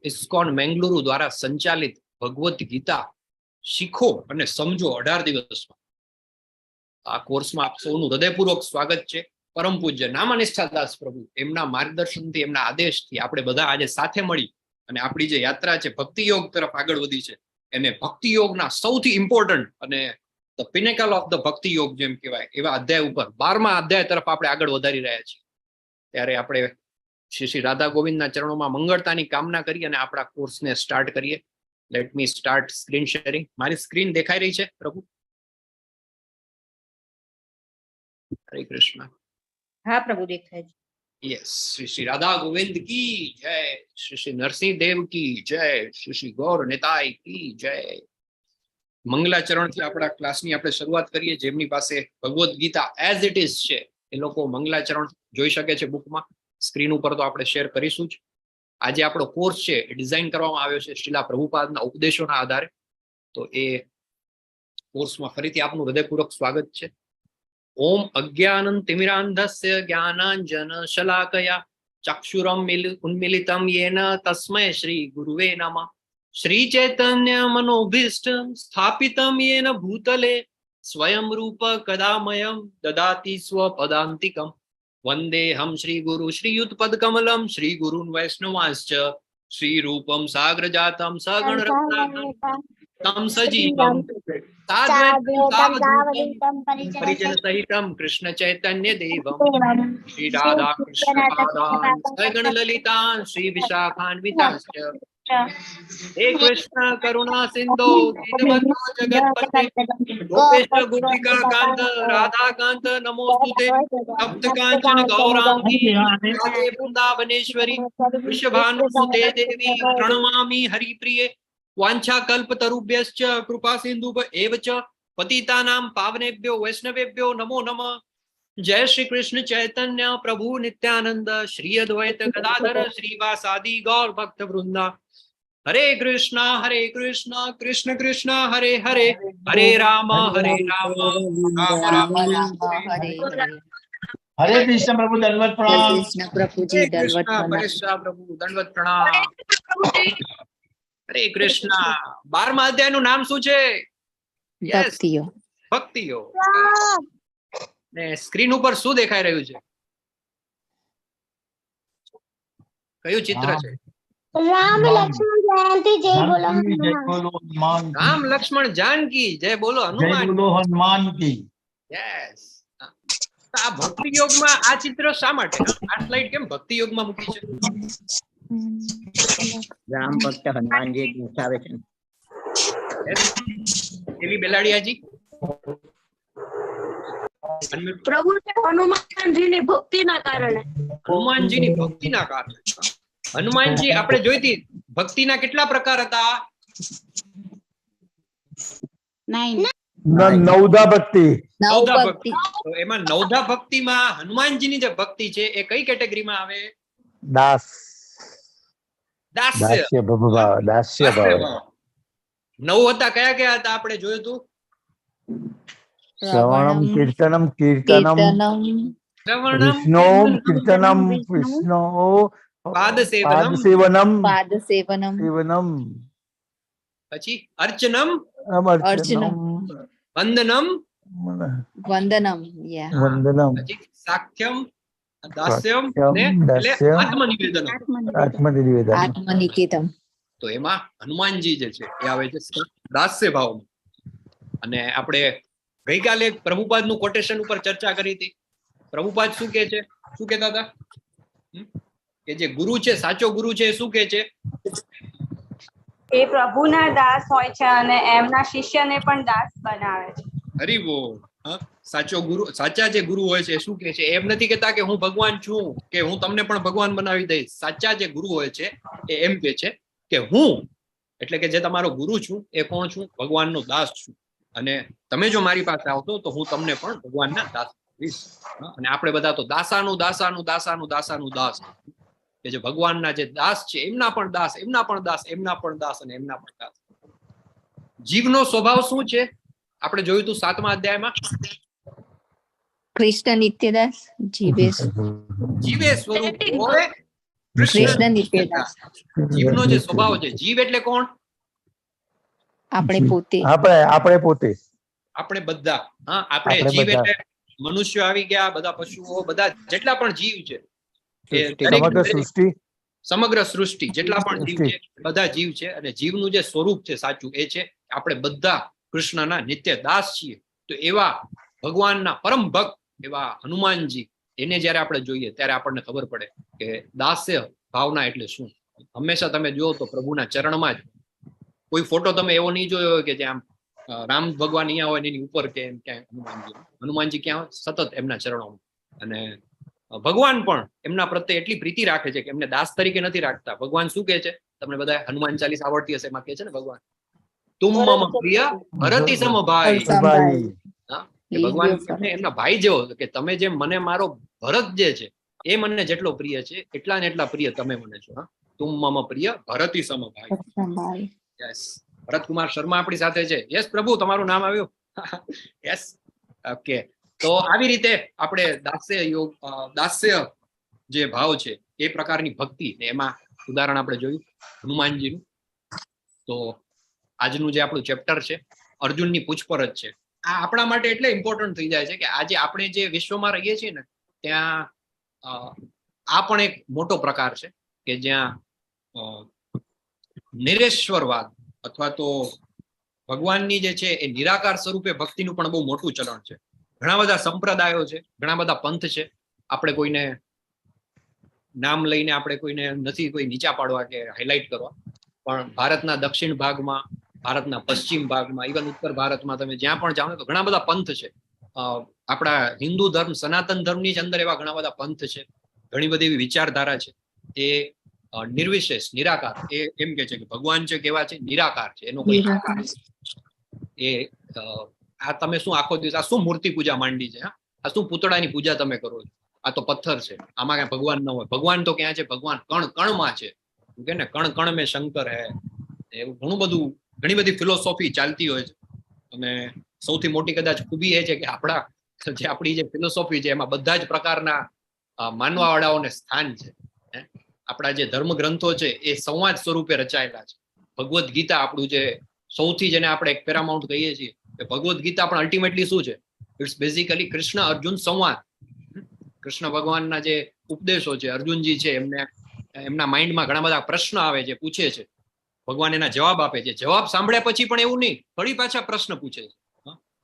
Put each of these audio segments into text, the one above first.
ISKCON Mangaluru દ્વારા સંચાલિત ભગવદ્ ગીતા શીખો અને સમજો 18 દિવસમાં. આ કોર્સમાં આપ સૌનું હૃદયપૂર્વક સ્વાગત છે. પરમ પૂજ્ય નામાનિષ્ઠાદાસ પ્રભુ એમના માર્ગદર્શનથી, એમના આદેશથી આપણે બધા આજે સાથે મળી અને આપણી જે યાત્રા છે ભક્તિ યોગ તરફ આગળ વધી છે, એને ભક્તિ યોગના સૌથી ઇમ્પોર્ટન્ટ અને ધ પિનેકલ ઓફ ધ ભક્તિ યોગ જેમ કહેવાય એવા અધ્યાય ઉપર 12મા અધ્યાય તરફ આપણે આગળ વધારી રહ્યા છીએ. ત્યારે આપણે શ્રી રાધા ગોવિંદના ચરણોમાં મંગળતાની કામના કરી અને આપણા કોર્સને સ્ટાર્ટ કરીએ. Let me start screen sharing. મારી સ્ક્રીન દેખાઈ રહી છે પ્રભુ? હરે કૃષ્ણ. હા પ્રભુ, દેખાય છે. યસ. શ્રી રાધા ગોવિંદ કી જય, શ્રી નરસિંહ દેવ કી જય, શ્રી ગૌર નેતાય કી જય. મંગલાચરણથી આપણા ક્લાસની આપણે શરૂઆત કરીએ. જેમની પાસે Bhagavad Gita as it is છે એ લોકો મંગલાચરણ જોઈ શકે છે બુકમાં. સ્ક્રીન ઉપર તો આપણે શેર કરીશું જ. આજે આપણો કોર્સ છે એ ડિઝાઇન કરવામાં આવ્યો છે શ્રીલા પ્રભુપાદના ઉપદેશોના આધારે. તો એ કોર્સમાં ફરીથી આપનું હૃદયપૂર્વક સ્વાગત છે. ઓમ અજ્ઞાનં તિમિરાંધસ્ય જ્ઞાનાંજન શલાકયા ચક્ષુરમ ઉન્મિલિતમ યેન તસ્મૈ શ્રી ગુરુવે નમઃ. શ્રી ચૈતન્ય મનોભીષ્ટં સ્થાપિતમ યેન ભૂતલે સ્વયં રૂપ કદામયં દદાતિ સ્વપદાંતિકમ. વંદેહમ શ્રી ગુરુ શ્રીયુતપદકમલમ શ્રી ગુરુન વૈષ્ણવાંશ્ચ શ્રી રૂપમ સાગ્ર જાતમ સગણ રત્નાકરં સજીવમ પરિજન સહિતમ કૃષ્ણ ચૈતન્ય દેવમ શ્રી રાધા કૃષ્ણ પાદાન સગણ લલિતાન શ્રી વિશાખાન્વિતાંશ્ચ હે કૃષ્ણ કરુણા સિંધો દીનબંધો જગતપતે ગોપેશ ગોપિકા કાંત રાધા કાંત નમોસ્તુતે તપ્ત કાંચન ગૌરાંગી રાધે વૃંદાવનેશ્વરી વૃષભાનુસુતે દેવી પ્રણમામિ હરિપ્રિયે વાંછા કલ્પતરુભ્યશ્ચ કૃપા સિંધુ એવ ચ પતિતાનાં પાવનેભ્યો વૈષ્ણવેભ્યો નમો નમઃ. જય શ્રી કૃષ્ણ ચૈતન્ય પ્રભુ નિત્યાનંદ શ્રી અદ્વૈત ગદાધર શ્રીવાસાદિ ગૌર ભક્ત વૃંદા. હરે કૃષ્ણ કૃષ્ણ કૃષ્ણ હરે હરે હરે રામ રામ રામ હરે કૃષ્ણ પ્રભુ દંડવત પ્રણામ. કૃષ્ણ પ્રભુજી દંડવત પ્રણામ. પ્રભુ દંડવત પ્રણામ. હરે કૃષ્ણ. 12મા અધ્યાયનું નામ શું છે? ભક્તિઓ. ભક્તિઓ. ને સ્ક્રીન ઉપર શું દેખાઈ રહ્યું છે? કયું ચિત્ર છે? રામ લક્ષ્મણ જયંતી જય બોલો હનુમાન. રામ લક્ષ્મણ જાનકી જય બોલો જય હનુમાન. બોલો હનુમાન કી. યસ. આ ભક્તિ યોગમાં આ ચિત્ર શા માટે, આ સ્લાઇડ કેમ ભક્તિ યોગમાં મૂકી છે? રામ ભક્ત હનુમાનજી દર્શાવે છે. એવી બેલાડિયાજી પ્રભુ હનુમાનજીની ભક્તિના કારણે. હનુમાનજીની ભક્તિના કારણે. હનુમાનજી આપણે જોઈતી ભક્તિના કેટલા પ્રકાર હતા? નવધા ભક્તિ. નવધા ભક્તિ. તો એમાં નવધા ભક્તિમાં હનુમાનજીની જે ભક્તિ છે એ કઈ કેટેગરીમાં આવે? દાસ. દાસ્ય. દાસ્ય ભાવ. દાસ્ય ભાવ. 9 હતા. કયા કયા હતા આપણે જોયું હતું? શ્રવણમ કીર્તનમ કીર્તનમ વિષ્ણુ કીર્તનમ વિષ્ણુ પાદસેવનમ સેવનમ સેવનમ પછી અર્ચનમ અર્ચનમ વંદનમ વંદનમ વંદનમ પછી સાખ્યમ દાસ્યમ ને આત્મનિવેદનમ. આત્મનિકેતમ. તો એમાં હનુમાનજી જે છે એ આવે છે દાસ્ય ભાવમાં. અને આપણે ગઈકાલે પ્રભુપાદનું કોટેશન ઉપર ચર્ચા કરી હતી. પ્રભુપાદ શું કે છે? શું કહેતા હતા? કે જે ગુરુ છે, સાચો ગુરુ છે, શું કે છે? એ પ્રભુના દાસ હોય છે અને એમના શિષ્યને પણ દાસ બનાવે છે. હરી બોલ. સાચો ગુરુ, સાચા જે ગુરુ હોય છે શું કે છે? એમ નથી કેતા કે હું ભગવાન છું કે હું તમને પણ ભગવાન બનાવી દઈશ. સાચા જે ગુરુ હોય છે એ એમ કે છે કે હું એટલે કે જે તમારો ગુરુ છું એ કોણ છું? ભગવાનનો દાસ છું. અને તમે જો મારી પાસે આવતો તો હું તમને પણ ભગવાનના દાસ કરીશ. અને આપણે બધા તો દાસાનું દાસાનું દાસાનું દાસાનું દાસ, કે જે ભગવાનના જે દાસ છે એમના પણ દાસ, એમના પણ દાસ, એમના પણ દાસ અને એમના પણ દાસ. જીવનો સ્વભાવ શું છે? આપણે જોયું હતું 7મા અધ્યાયમાં. કૃષ્ણ નિત્યદાસ જીવે જીવે સ્વરૂપ હોય કૃષ્ણ નિત્ય દાસ. જીવનો જે સ્વભાવ છે, જીવ એટલે કોણ? આપણે પોતે. આપણે પોતે. આપણે બધા. હા, આપણે આપણે જીવ બધા. એટલે મનુષ્યો આવી ગયા, બધા પશુઓ, બધા જેટલા પણ જીવ છે એ સમગ્ર સૃષ્ટિ. સમગ્ર સૃષ્ટિ જેટલા પણ જીવ છે બધા જીવ છે. અને જીવનું જે સ્વરૂપ છે સાચું એ છે આપણે બધા કૃષ્ણના નિત્ય દાસ છીએ. તો એવા ભગવાનના પરમ ભક્ત એવા હનુમાનજી, એને જયારે આપણે જોઈએ ત્યારે આપણને ખબર પડે કે દાસ્ય ભાવના એટલે શું. હંમેશા તમે જુઓ તો પ્રભુના ચરણમાં જ કોઈ ફોટો તમે એવો નહીં જોયો હોય કે જ્યાં રામ ભગવાન અહીંયા હોય એની ઉપર કે એમ ક્યાંય હનુમાનજી ક્યાં હોય? સતત એમના ચરણોમાં. અને ભગવાન પણ એમના પ્રત્યે એટલી પ્રીતિ રાખે છે કે એમને દાસ તરીકે નથી રાખતા. ભગવાન શું કહે છે? તમને બધા હનુમાન ચાલીસ આવડતી હશે, એમાં કહે છે ને ભગવાન તુમ મમ પ્રિય ભરતી સમ ભાઈ. ભગવાન એમના ભાઈ જેવો કે તમે જેમ મને મારો ભરત જે છે એ મને જેટલો પ્રિય છે એટલા ને એટલા પ્રિય તમે મને છો. તુમ મમ પ્રિય ભરતી સમ ભાઈ. યસ, ભરતકુમાર શર્મા આપણી સાથે છે. યસ પ્રભુ, તમારું નામ આવ્યું. Yes, okay. તો આવી રીતે આપણે દાસ્ય જે ભાવ છે એ પ્રકારની ભક્તિ, એમાં ઉદાહરણ આપણે જોયું હનુમાનજીનું. તો આજનું જે આપણું ચેપ્ટર છે અર્જુનની પૂછપરછ છે. આ આપણા માટે એટલે ઇમ્પોર્ટન્ટ થઈ જાય છે કે આજે આપણે જે વિશ્વમાં રહીએ છીએ ને ત્યાં આ પણ એક મોટો પ્રકાર છે કે જ્યાં નિરેશ્વરવાદ અથવા તો ભગવાનની જે છે એ નિરાકાર સ્વરૂપે ભક્તિનું પણ બહુ મોટું ચલણ છે. ઘણા બધા સંપ્રદાયો છે, ઘણા બધા પંથ છે. આપણે કોઈને નામ લઈને આપણે કોઈને નથી કોઈ નીચા પાડવા કે હાઇલાઇટ કરવા, પણ ભારતના દક્ષિણ ભાગમાં, ભારતના પશ્ચિમ ભાગમાં, ઇવન ઉત્તર ભારતમાં તમે જ્યાં પણ જાઓ ને તો ઘણા બધા પંથ છે. આપણા હિન્દુ ધર્મ, સનાતન ધર્મની જ અંદર એવા ઘણા બધા પંથ છે, ઘણી બધી એવી વિચારધારા છે. એ નિર્વિશેષ નિરાકાર એ એમ કે છે કે ભગવાન છે કેવા છે? નિરાકાર છે. એનો કોઈ આકાર એ આ તમે શું આખો દિવસ આ શું મૂર્તિ પૂજા માંડી છે? આ શું પૂતળાની પૂજા તમે કરો છો? આ તો પથ્થર છે, આમાં ક્યાં ભગવાન ન હોય. ભગવાન તો ક્યાં છે? ભગવાન કણ કણમાં છે. કે ને કણ કણ મેં શંકર હે. એવું ઘણું બધું, ઘણી બધી ફિલોસોફી ચાલતી હોય છે. અને સૌથી મોટી કદાચ ખૂબી એ છે કે આપણી જે ફિલોસોફી છે એમાં બધા જ પ્રકારના માનવા વાળાઓને સ્થાન છે. આપણા જે ધર્મ ગ્રંથો છે એ સંવાદ સ્વરૂપે રચાયેલા છે. ભગવદ્ ગીતા આપણું જે સૌથી, જેને આપણે એક પેરામાઉન્ટ કહીએ છીએ, કે ભગવદ્ ગીતા પણ અલ્ટિમેટલી શું છે? ઇટ્સ બેઝિકલી કૃષ્ણ અર્જુન સંવાદ. કૃષ્ણ ભગવાનના જે ઉપદેશો છે, અર્જુનજી છે એમને એમના માઇન્ડમાં ઘણા બધા પ્રશ્ન આવે છે, પૂછે છે, ભગવાન એના જવાબ આપે છે. જવાબ સાંભળ્યા પછી પણ એવું નહીં, ફરી પાછા પ્રશ્ન પૂછે છે.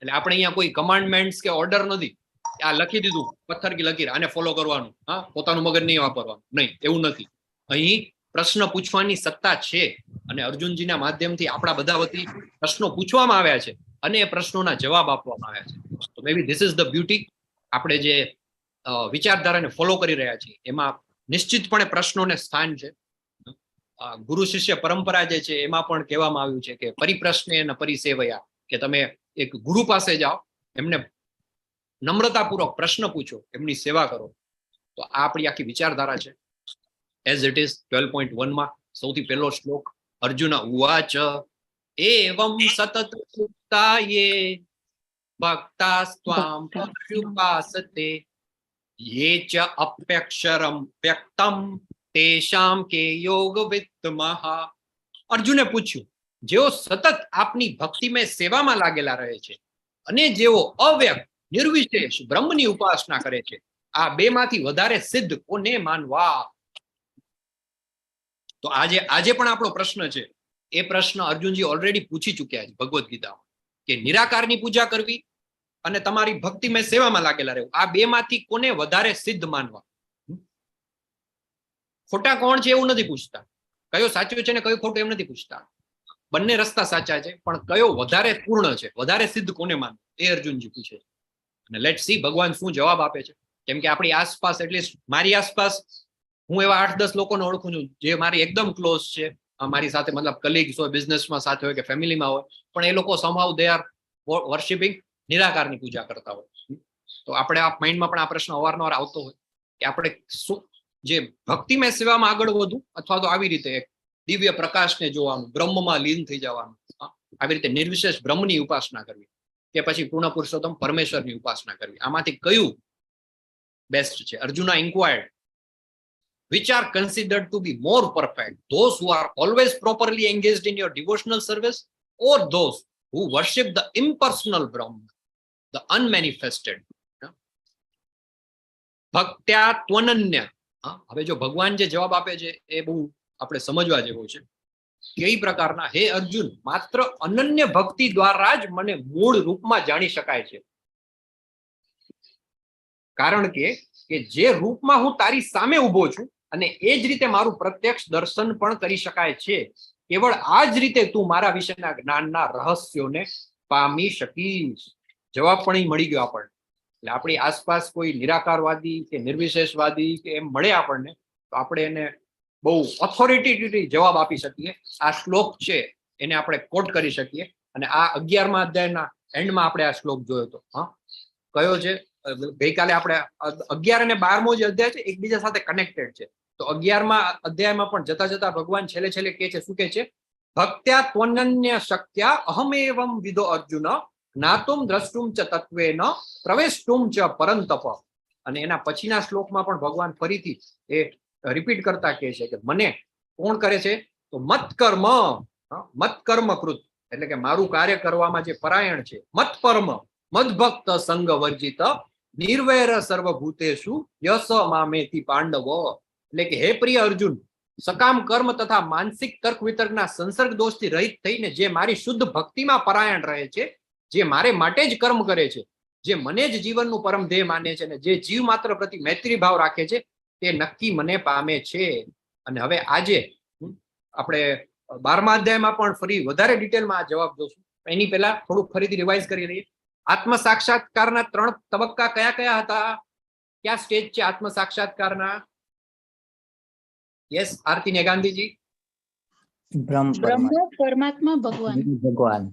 એટલે આપણે અહીંયા કોઈ કમાન્ડમેન્ટ્સ કે ઓર્ડર નથી. આ લખી દીધું પથ્થર કી લકીર, આને ફોલો કરવાનું, હા, પોતાનું મગજ નહીં વાપરવાનું, નહીં, એવું નથી. અહીં પ્રશ્ન પૂછવાની સત્તા છે અને અર્જુનજીના માધ્યમથી આપણા બધા વતી પ્રશ્નો પૂછવામાં આવ્યા છે અને એ પ્રશ્નોના જવાબ આપવામાં આવ્યા છે. તો મે બી ધીસ ઇઝ ધ બ્યુટી. આપણે જે વિચારધારાને ફોલો કરી રહ્યા છીએ એમાં નિશ્ચિતપણે પ્રશ્નોને સ્થાન છે. ગુરુ શિષ્ય પરંપરા જે છે એમાં પણ કહેવામાં આવ્યું છે કે પરિપ્રશ્ને ન પરિસેવયા, કે તમે એક ગુરુ પાસે જાઓ, એમને નમ્રતાપૂર્વક પ્રશ્ન પૂછો, એમની સેવા કરો. તો આ આપણી આખી વિચારધારા છે. એઝ ઇટ ઇઝ 12.1 માં સૌથી પહેલો શ્લોક, અર્જુન ઉવાચ એવં સતત સુક્તાયે ભક્તાસ્ત્વામ પર્યુપાસતે યે ચ અપ્યક્ષરમ વ્યક્તમ તેષામ કે યોગ વિત્તમઃ. અર્જુને પૂછ્યું, જેઓ સતત આપની ભક્તિમય સેવામાં લાગેલા રહે છે અને જેઓ અવ્યક્ત નિર્વિશેષ બ્રહ્મની ઉપાસના કરે છે, આ બેમાંથી વધારે સિદ્ધ કોને માનવા? તો આજે પણ આપણો પ્રશ્ન છે, એ પ્રશ્ન અર્જુનજી ઓલરેડી પૂછી ચુક્યા છે ભગવદ્ ગીતામાં, કે નિરાકારની પૂજા કરવી અને તમારી ભક્તિમય સેવામાં લાગેલા રહેવું, આ બેમાંથી કોને વધારે સિદ્ધ માનવા? ખોટા કોણ છે એવું નથી પૂછતા, કયો સાચું છે ને કયો ખોટું એમ નથી પૂછતા. બંને રસ્તા સાચા છે, પણ કયો વધારે પૂર્ણ છે, વધારે સિદ્ધ કોને માનવું, એ અર્જુનજી પૂછે છે. અને લેટ સી ભગવાન શું જવાબ આપે છે. કેમ કે આપણી આસપાસ, એટલીસ્ટ મારી આસપાસ, હું એવા 8-10 લોકોને ઓળખું છું જે મારી એકદમ ક્લોઝ છે, મારી સાથે, મતલબ કલીગ્સ હોય, બિઝનેસમાં સાથે હોય કે ફેમિલીમાં હોય, પણ એ લોકો સમહાઉ દે આર વર્શિપિંગ, નિરાકારની પૂજા કરતા હોય. તો આપણે આ માઇન્ડમાં પણ આ પ્રશ્ન અવારનવાર આવતો હોય કે આપણે શું જે ભક્તિમય સેવામાં આગળ વધવું, અથવા તો આવી રીતે એક દિવ્ય પ્રકાશને જોવાનું, બ્રહ્મમાં લીન થઈ જવાનું, આવી રીતે નિર્વિશેષ બ્રહ્મની ઉપાસના કરવી, કે પછી પૂર્ણ પુરુષોત્તમ પરમેશ્વરની ઉપાસના કરવી, આમાંથી કયું બેસ્ટ છે? Arjuna ઇન્ક્વાયર્ડ which are considered to be more perfect, those who are always properly engaged in your devotional service, or those who worship the impersonal Brahman, the unmanifested? ભક્ત્યા ત્વનન્ય. હવે જો ભગવાન જે જવાબ આપે છે એ બહુ આપણે સમજવા જેવું છે. કઈ પ્રકારના? હે અર્જુન, માત્ર અનન્ય ભક્તિ દ્વારા જ મને મૂળ રૂપમાં જાણી શકાય છે. કારણ કે જે રૂપમાં હું તારી સામે ઉભો છું અને એ જ રીતે મારું પ્રત્યક્ષ દર્શન પણ કરી શકાય છે, કેવળ આ જ રીતે તું મારા વિશેના જ્ઞાનના રહસ્યોને પામી શકીશ. જવાબ પણ અહીં મળી ગયો આપણને. એટલે આપણી આસપાસ કોઈ નિરાકારવાદી કે નિર્વિશેષવાદી કે એમ મળે આપણને, તો આપણે એને બહુ ઓથોરિટેટિવ જવાબ આપી શકીએ. આ શ્લોક છે એને આપણે કોટ કરી શકીએ. અને આ 11મા અધ્યાયના એન્ડમાં આપણે આ શ્લોક જોયો હતો. કયો છે? ગઈકાલે આપણે 11 અને 12મો જે અધ્યાય છે એકબીજા સાથે કનેક્ટેડ છે. તો 11મા અધ્યાયમાં પણ જતા જતા ભગવાન છેલ્લે કે છે, શું કે છે? ભક્ત્યા ત્વનન્ય શક્ત્યા અહમેવમ વિદો અર્જુન જ્ઞાતુમ દ્રષ્ટુમ ચ તત્વેન પ્રવેષ્ટુમ ચ પરંતપ. અને એના પછીના શ્લોકમાં પણ ભગવાન ફરીથી એ રિપીટ કરતા કહે છે કે મને કોણ કરે છે? તો મત્કર્મ કૃત, એટલે કે મારું કાર્ય કરવામાં જે પરાયણ છે. મત્પરમ મદભક્ત સંગ વર્જિત નિર્વૈર સર્વભૂતેષુ યસ મામેતિ પાંડવ. એટલે કે હે પ્રિય અર્જુન, સકામ કર્મ તથા માનસિક તર્ક વિતર્કના સંસર્ગ દોષથી રહિત થઈને જે મારી શુદ્ધ ભક્તિમાં પરાયણ રહે છે, જે મારે માટે જ કર્મ કરે છે, જે મને જ જીવનનું પરમ ધ્યેય માને છે અને જે જીવ માત્ર પ્રતિ મૈત્રી ભાવ રાખે છે, તે નક્કી મને પામે છે. અને હવે આજે આપણે 12મા અધ્યાયમાં પણ ફરી વધારે ડિટેલમાં આ જવાબ જોશું. એની પહેલા થોડુંક ફરીથી રિવાઇઝ કરી લઈએ. આત્મ સાક્ષાત્કારના 3 તબક્કા કયા હતા? ક્યાં સ્ટેજ છે આત્મ સાક્ષાત્કારના? યસ, આરતી ને ગાંધીજી. બ્રહ્મ બ્રહ્મ, પરમાત્મા, ભગવાન. ભગવાન,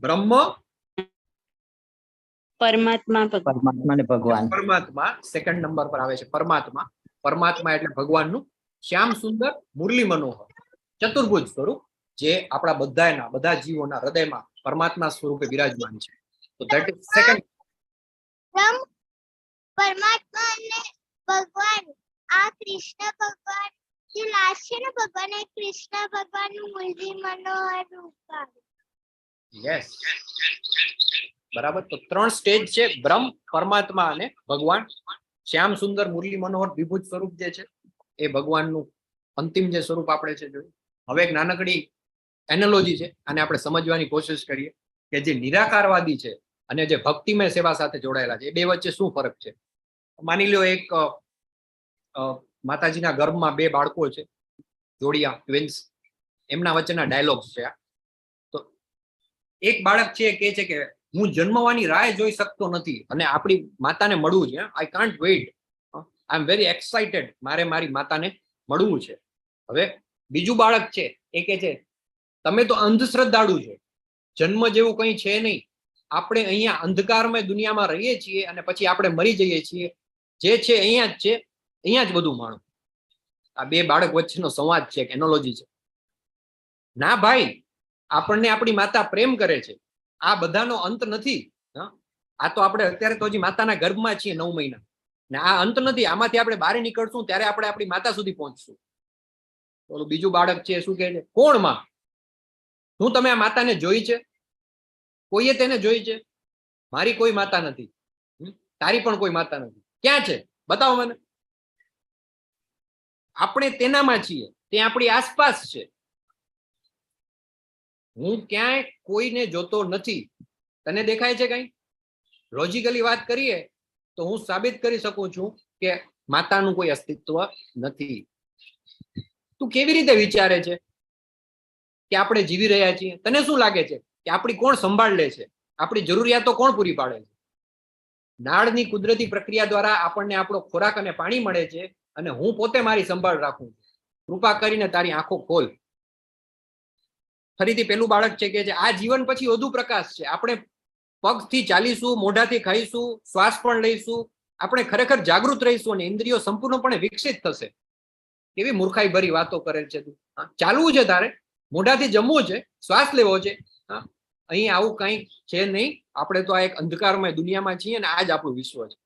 બ્રહ્મ, પરમાત્મા ભગવાન. પરમાત્મા ને ભગવાન. પરમાત્મા સેકન્ડ નંબર પર આવે છે. પરમાત્મા એટલે ભગવાનનું શ્યામ સુંદર મુરલી મનોહર ચતુર્ભુજ સ્વરૂપ, જે આપણા બધા જીવોના હૃદયમાં પરમાત્મા સ્વરૂપે બિરાજમાન છે. તો ધેટ ઇઝ સેકન્ડ. પરમાત્મા અને ભગવાન, આ કૃષ્ણ ભગવાન જે લાસ્ટ છે ને ભગવાન, એ કૃષ્ણ ભગવાનનું મુરલી મનોહર રૂપ આવે. યસ, બરાબર. તો 3 સ્ટેજ છે: બ્રહ્મ, પરમાત્મા અને ભગવાન. શ્યામ સુંદર મુરલી મનોહર વિભુજ સ્વરૂપ જે છે એ ભગવાનનું અંતિમ જે સ્વરૂપ આપણે છે જોયું. હવે એક નાનકડી એનાલોજી છે, આને આપણે સમજવાની કોશિશ કરીએ કે જે નિરાકારવાદી છે અને જે ભક્તિમય સેવા સાથે જોડાયેલા છે, એ બે વચ્ચે શું ફરક છે. માની લો એક માતાજીના ગર્ભમાં 2 બાળકો છે, જોડિયા ટ્વિન્સ. એમના વચ્ચેના ડાયલોગ્સ છે. તો એક બાળક છે કહે છે કે હું જન્મવાની રાહ જોઈ શકતો નથી અને આપણી માતાને મળવું છે. I can't wait, I am very excited, મારે મારી માતાને મળવું છે. હવે બીજું બાળક છે એ કહે છે તમે તો અંધશ્રદ્ધાળુ છો, જન્મ જેવું કંઈ છે નહીં, આપણે અહીંયા અંધકારમય દુનિયામાં રહીએ છીએ અને પછી આપણે મરી જઈએ છીએ, જે છે અહીંયા જ છે, અહીંયા જ બધું માણો. આ 2 બાળક વચ્ચેનો સંવાદ છે, એક એનોલોજી છે. ના ભાઈ, આપણને આપણી માતા પ્રેમ કરે છે, આ બધાનો અંત નથી. આ તો આપણે અત્યારે તો હજી માતાના ગર્ભમાં છીએ 9 મહિના, ને આ અંત નથી. આમાંથી આપણે બહાર નીકળશું ત્યારે આપણે આપણી માતા સુધી પહોંચશું. ઓલું બીજું બાળક છે શું કહે છે, કોણ માં? શું તમે આ માતાને જોઈ છે? કોઈએ તેને જોઈ છે? મારી કોઈ માતા નથી, તારી પણ કોઈ માતા નથી. ક્યાં છે? બતાવો મને. આપણે તેનામાં છીએ, તે આપણી આસપાસ છે. હું ક્યાંય કોઈને જોતો નથી. તને દેખાય છે કઈ? લોજિકલી વાત કરીએ તો હું સાબિત કરી શકું છું કે માતાનું કોઈ અસ્તિત્વ નથી. તું કેવી રીતે વિચારે છે કે આપણે જીવી રહ્યા છીએ? તને શું લાગે છે કે આપણી કોણ સંભાળ લે છે? આપણી જરૂરિયાતો કોણ પૂરી પાડે છે? નાળની કુદરતી પ્રક્રિયા દ્વારા આપણને આપણો ખોરાક અને પાણી મળે છે અને હું પોતે મારી સંભાળ રાખું છું. કૃપા કરીને તારી આંખો ખોલ. ફરીથી પેલું બાળક છે કે આ જીવન પછી વધુ પ્રકાશ છે. આપણે પગથી ચાલીશું, મોઢાથી ખાઈશું, શ્વાસ પણ લઈશું, આપણે ખરેખર જાગૃત રહીશું અને ઇન્દ્રિયો સંપૂર્ણપણે વિકસિત થશે. કેવી મૂર્ખાઈ ભરી વાતો કરે છે તું. ચાલવું છે તારે, મોઢાથી જમવું છે, શ્વાસ લેવો છે. અહીં આવું કંઈ છે નહીં. આપણે તો આ એક અંધકારમય દુનિયામાં છીએ અને આ જ આપણું વિશ્વ છે.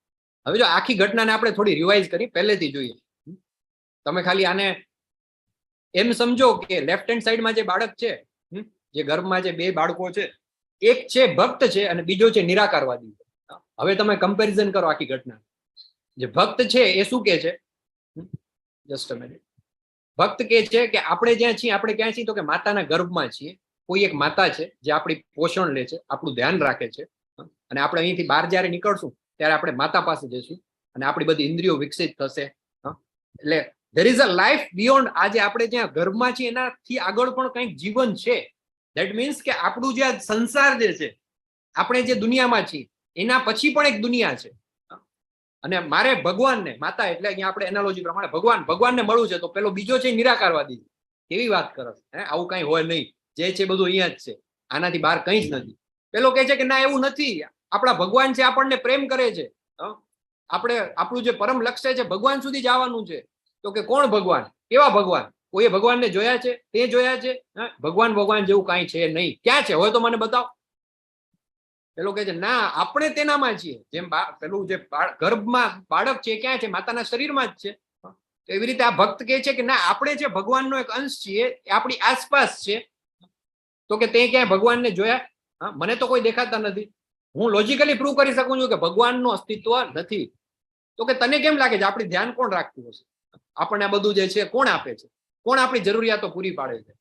હવે જો આખી ઘટનાને આપણે થોડી રિવાઇઝ કરી, પહેલેથી જોઈએ. તમે ખાલી આને એમ સમજો કે લેફ્ટ હેન્ડ સાઈડમાં જે બાળક છે, જે ગર્ભમાં જે બે બાળકો છે, એક છે ભક્ત છે અને બીજો છે નિરાકારવાદી. હવે તમે કમ્પેરિઝન કરો આખી ઘટના. જે ભક્ત છે એ શું કે છે? Just a minute. ભક્ત કે છે કે આપણે જ્યાં છીએ, આપણે ક્યાં છીએ? તો કે માતાના ગર્ભમાં છીએ. કોઈ એક માતા છે જે આપણી પોષણ લે છે, આપણું ધ્યાન રાખે છે, અને આપણે અહીંથી બહાર જયારે નીકળશું ત્યારે આપણે માતા પાસે જઈશું અને આપણી બધી ઇન્દ્રિયો વિકસિત થશે. એટલે there is a life beyond. આજે આપણે જ્યાં ગર્ભમાં છીએ એનાથી આગળ પણ કંઈક જીવન છે. ધેટ મીન્સ કે આપણું જે સંસાર જે છે, આપણે જે દુનિયામાં છીએ એના પછી પણ એક દુનિયા છે. અને મારે ભગવાનને, માતા એટલે અહીંયા આપણે એનાલોજી પ્રમાણે ભગવાનને મળવું છે, તો પેલો બીજો છે નિરાકારવાદી. કેવી વાત કરો હે? આવું કઈ હોય નહીં. જે છે બધું અહીંયા જ છે, આનાથી બહાર કંઈ જ નથી. પેલો કહે છે કે ના, એવું નથી. આપણા ભગવાન છે, આપણને પ્રેમ કરે છે. આપણે આપણું જે પરમ લક્ષ્ય છે ભગવાન સુધી જવાનું છે. તો કે કોણ ભગવાન? કેવા ભગવાન? કોઈએ ભગવાનને જોયા છે? તે જોયા છે? ભગવાન જેવું કાંઈ છે નહીં. ક્યાં છે? હોય તો મને બતાવો. પેલો કહે છે ના, આપણે તેનામાં છીએ. જેમ પેલું જે ગર્ભમાં બાળક છે ક્યાં છે? માતાના શરીરમાં જ છે. એવી રીતે આ ભક્ત કહે છે કે ના, આપણે જે ભગવાનનો એક અંશ છીએ, એ આપણી આસપાસ છે. તો કે તે ક્યાંય ભગવાનને જોયા? મને તો કોઈ દેખાતા નથી. હું લોજિકલી પ્રૂવ કરી શકું છું કે ભગવાનનું અસ્તિત્વ નથી. તો કે તને કેમ લાગે છે? આપણી ધ્યાન કોણ રાખતું હશે? આપણને આ બધું જે છે કોણ આપે છે? કોણ આપણી જરૂરિયાતો પૂરી પાડે છે?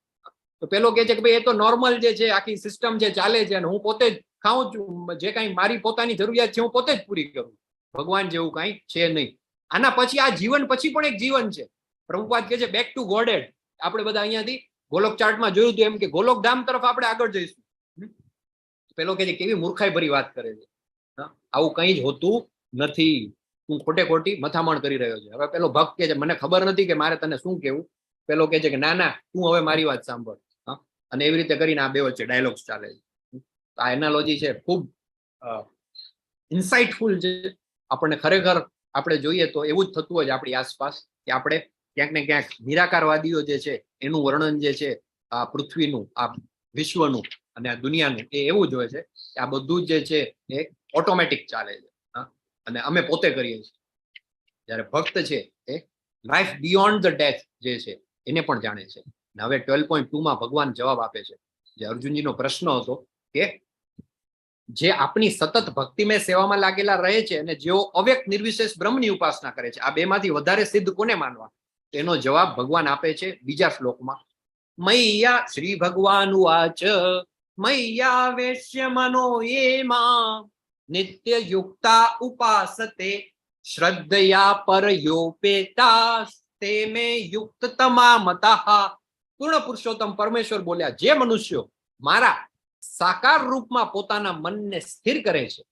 તો પેલો કહે છે કે ભાઈ એ તો નોર્મલ જે છે આખી સિસ્ટમ જે ચાલે છે, અને હું પોતે જ ખાઉં છું. જે કાંઈ મારી પોતાની જરૂરિયાત છે હું પોતે જ પૂરી કરું. ભગવાન જેવું કાંઈ છે નહીં. આના પછી આ જીવન પછી પણ એક જીવન છે. પ્રભુપાદ કહે છે બેક ટુ ગોડહેડ. આપણે બધા અહીંયાથી ગોલોક ચાર્ટમાં જોયું હતું એમ કે ગોલોક ધામ તરફ આપણે આગળ જઈશું. પેલો કહે છે કેવી મૂર્ખાઈ ભરી વાત કરે છે. આવું કંઈ જ હોતું નથી. તું ખોટે ખોટી મથામણ કરી રહ્યો છે. હવે પેલો ભક્ત કહે છે મને ખબર નથી કે મારે તને શું કેવું. પેલો કહે છે કે ના ના, તું હવે મારી વાત સાંભળ. અને એવી રીતે કરીને આ બે વચ્ચે ડાયલોગ્સ ચાલે છે. આ એનાલોજી છે ખૂબ ઇન્સાઇટફુલ છે. આપણને ખરેખર આપણે જોઈએ તો એવું જ થતું હોય છે આપણી આસપાસ કે આપણે ક્યાંક ને ક્યાંક નિરાકારવાદીઓ જે છે એનું વર્ણન જે છે આ પૃથ્વીનું, આ વિશ્વનું અને આ દુનિયાનું, એ એવું જ હોય છે કે આ બધું જ જે છે એ ઓટોમેટિક ચાલે છે. અને અમે પોતે કરીએ છીએ. જ્યારે ભક્ત છે એ લાઈફ બિયોન્ડ ધ ડેથ જે છે એને પણ જાણે છે. હવે 12.2 ભગવાન જવાબ આપે છે. જે અર્જુનજીનો પ્રશ્ન હતો કે જે આપણી સતત ભક્તિમય સેવામાં લાગેલા રહે છે અને જેઓ અવ્યક્ત નિર્વિશેષ બ્રહ્મની ઉપાસના કરે છે, આ બેમાંથી વધારે સિદ્ધ કોને માનવા? એનો જવાબ ભગવાન આપે છે બીજા શ્લોકમાં. મૈયા શ્રી ભગવાન વાચ મૈયા વેશ્ય મનો એમાં નિત્ય યુક્તા ઉપાસતે શ્રદ્ધયા પરયોપેતા તે મે યુક્ત તમામતઃ. પૂર્ણ પુરુષોત્તમ પરમેશ્વર બોલ્યા, જે મનુષ્યો મારા સાકાર રૂપમાં પોતાના મનને સ્થિર કરે છે